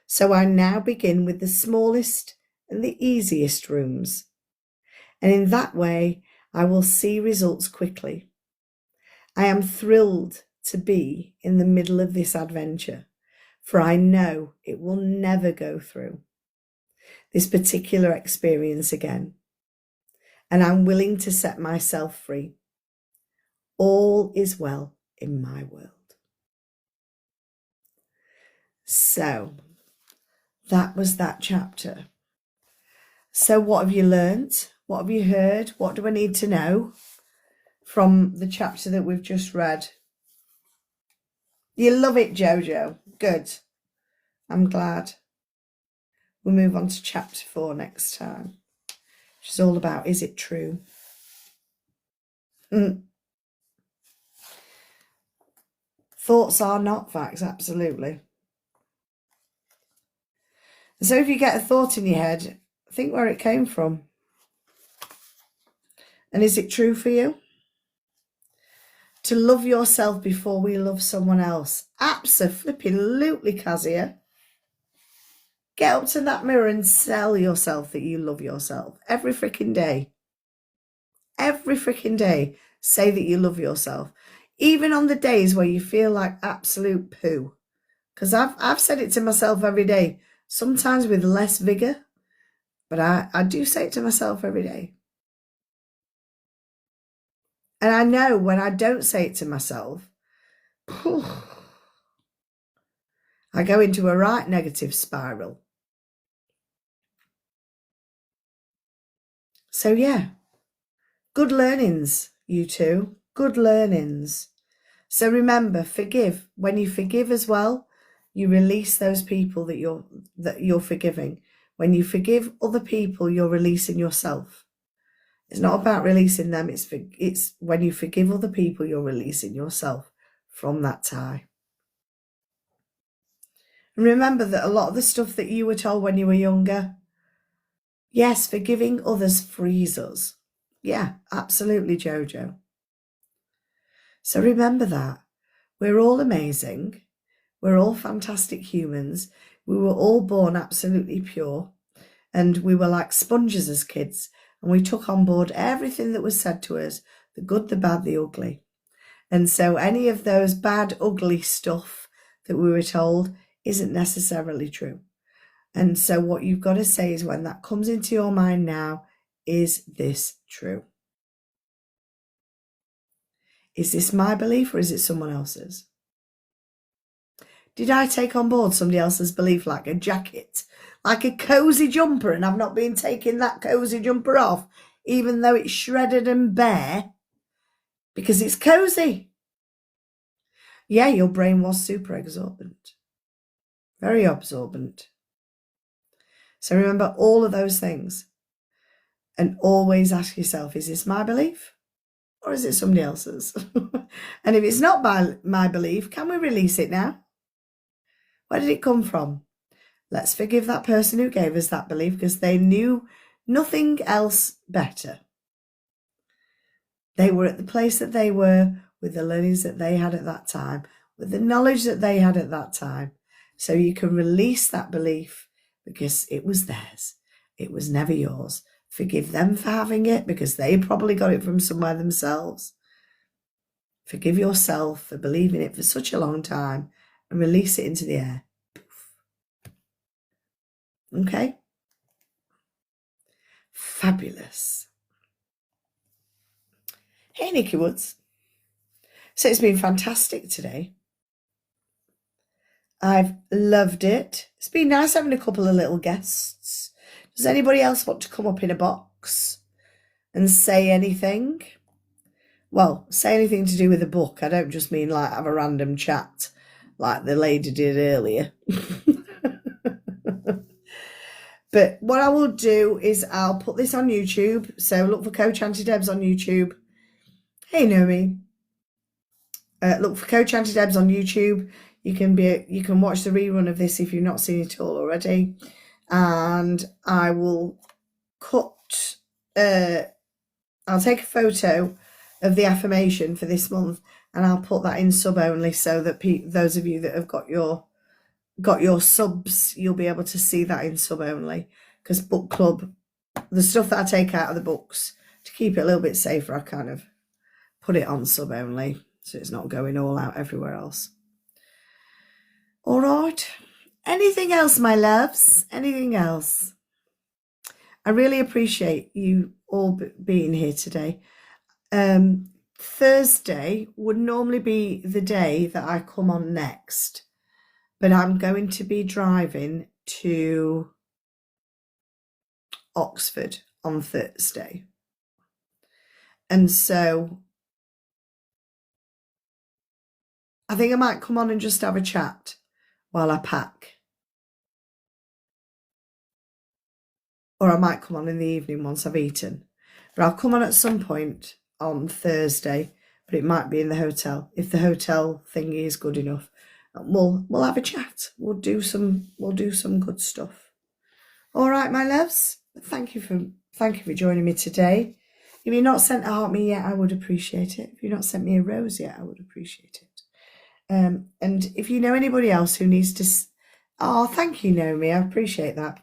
so I now begin with the smallest and the easiest rooms. And in that way, I will see results quickly. I am thrilled to be in the middle of this adventure, for I know it will never go through this particular experience again. And I'm willing to set myself free. All is well in my world. So that was that chapter. So what have you learnt? What have you heard? What do I need to know from the chapter that we've just read? You love it, Jojo. Good. I'm glad. We'll move on to chapter 4 next time, which is all about, is it true? Thoughts are not facts, absolutely. So if you get a thought in your head, think where it came from. And is it true for you? To love yourself before we love someone else. Absolutely, Kazia. Get up to that mirror and tell yourself that you love yourself. Every freaking day. Every freaking day. Say that you love yourself. Even on the days where you feel like absolute poo. Because I've said it to myself every day. Sometimes with less vigour. But I do say it to myself every day. And I know when I don't say it to myself, I go into a right negative spiral. So yeah, good learnings, you two. Good learnings. So remember, forgive. When you forgive as well, you release those people that you're forgiving. When you forgive other people, you're releasing yourself. It's not about releasing them. It's when you forgive other people, you're releasing yourself from that tie. And remember that a lot of the stuff that you were told when you were younger, yes, forgiving others frees us. Yeah, absolutely, Jojo. So remember that. We're all amazing. We're all fantastic humans. We were all born absolutely pure. And we were like sponges as kids. And we took on board everything that was said to us, the good, the bad, the ugly. And so any of those bad, ugly stuff that we were told isn't necessarily true. And so what you've got to say is, when that comes into your mind now, is this true? Is this my belief or is it someone else's? Did I take on board somebody else's belief, like a jacket, like a cozy jumper, and I've not been taking that cozy jumper off, even though it's shredded and bare, because it's cozy? Yeah, your brain was super absorbent. Very absorbent. So remember all of those things. And always ask yourself, is this my belief? Or is it somebody else's? And if it's not my belief, can we release it now? Where did it come from? Let's forgive that person who gave us that belief, because they knew nothing else better. They were at the place that they were with the learnings that they had at that time, with the knowledge that they had at that time. So you can release that belief because it was theirs. It was never yours. Forgive them for having it because they probably got it from somewhere themselves. Forgive yourself for believing it for such a long time and release it into the air. Okay? Fabulous. Hey, Nikki Woods. So it's been fantastic today. I've loved it. It's been nice having a couple of little guests. Does anybody else want to come up in a box and say anything? Well, say anything to do with a book. I don't just mean like have a random chat like the lady did earlier. But what I will do is I'll put this on YouTube. So look for Coach Auntie Debs on YouTube. Hey, Nomi. Look for Coach Auntie Debs on YouTube. You can watch the rerun of this if you've not seen it all already. And I will cut, I'll take a photo of the affirmation for this month, and I'll put that in sub only, so that those of you that have got your subs, you'll be able to see that in sub only. Because book club, the stuff that I take out of the books, to keep it a little bit safer, I kind of put it on sub only, so it's not going all out everywhere else. All right. Anything else, my loves? Anything else? I really appreciate you all being here today. Thursday would normally be the day that I come on next, but I'm going to be driving to Oxford on Thursday. And so I think I might come on and just have a chat while I pack. Or I might come on in the evening once I've eaten. But I'll come on at some point on Thursday, but it might be in the hotel. If the hotel thingy is good enough, we'll have a chat. We'll do some good stuff. All right, my loves. Thank you for joining me today. If you've not sent a heart me yet, I would appreciate it. If you've not sent me a rose yet, I would appreciate it. And if you know anybody else who needs to, thank you, Naomi. I appreciate that.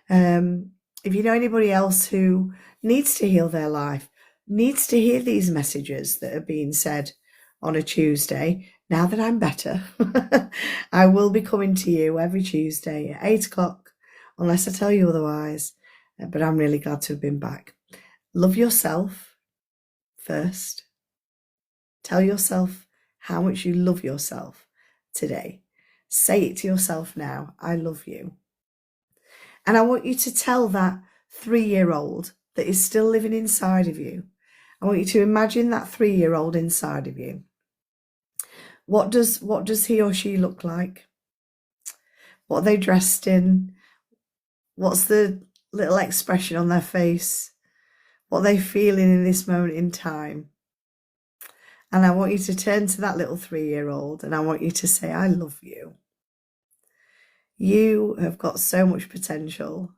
If you know anybody else who needs to heal their life, needs to hear these messages that are being said on a Tuesday, now that I'm better, I will be coming to you every Tuesday at 8 o'clock, unless I tell you otherwise. But I'm really glad to have been back. Love yourself first. Tell yourself how much you love yourself today. Say it to yourself now. I love you. And I want you to tell that 3-year-old that is still living inside of you. I want you to imagine that 3-year-old inside of you. What does he or she look like? What are they dressed in? What's the little expression on their face? What are they feeling in this moment in time? And I want you to turn to that little 3-year-old and I want you to say, I love you. You have got so much potential.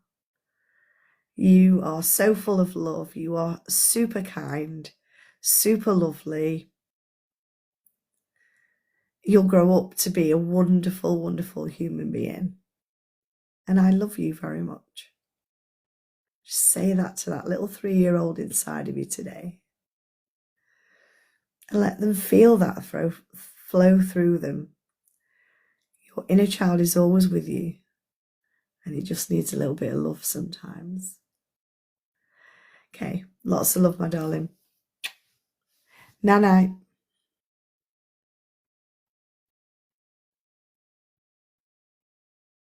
You are so full of love. You are super kind, super lovely. You'll grow up to be a wonderful, wonderful human being. And I love you very much. Just say that to that little 3-year-old inside of you today. And let them feel that flow through them. Your inner child is always with you. And it just needs a little bit of love sometimes. Okay, lots of love, my darling. Night-night.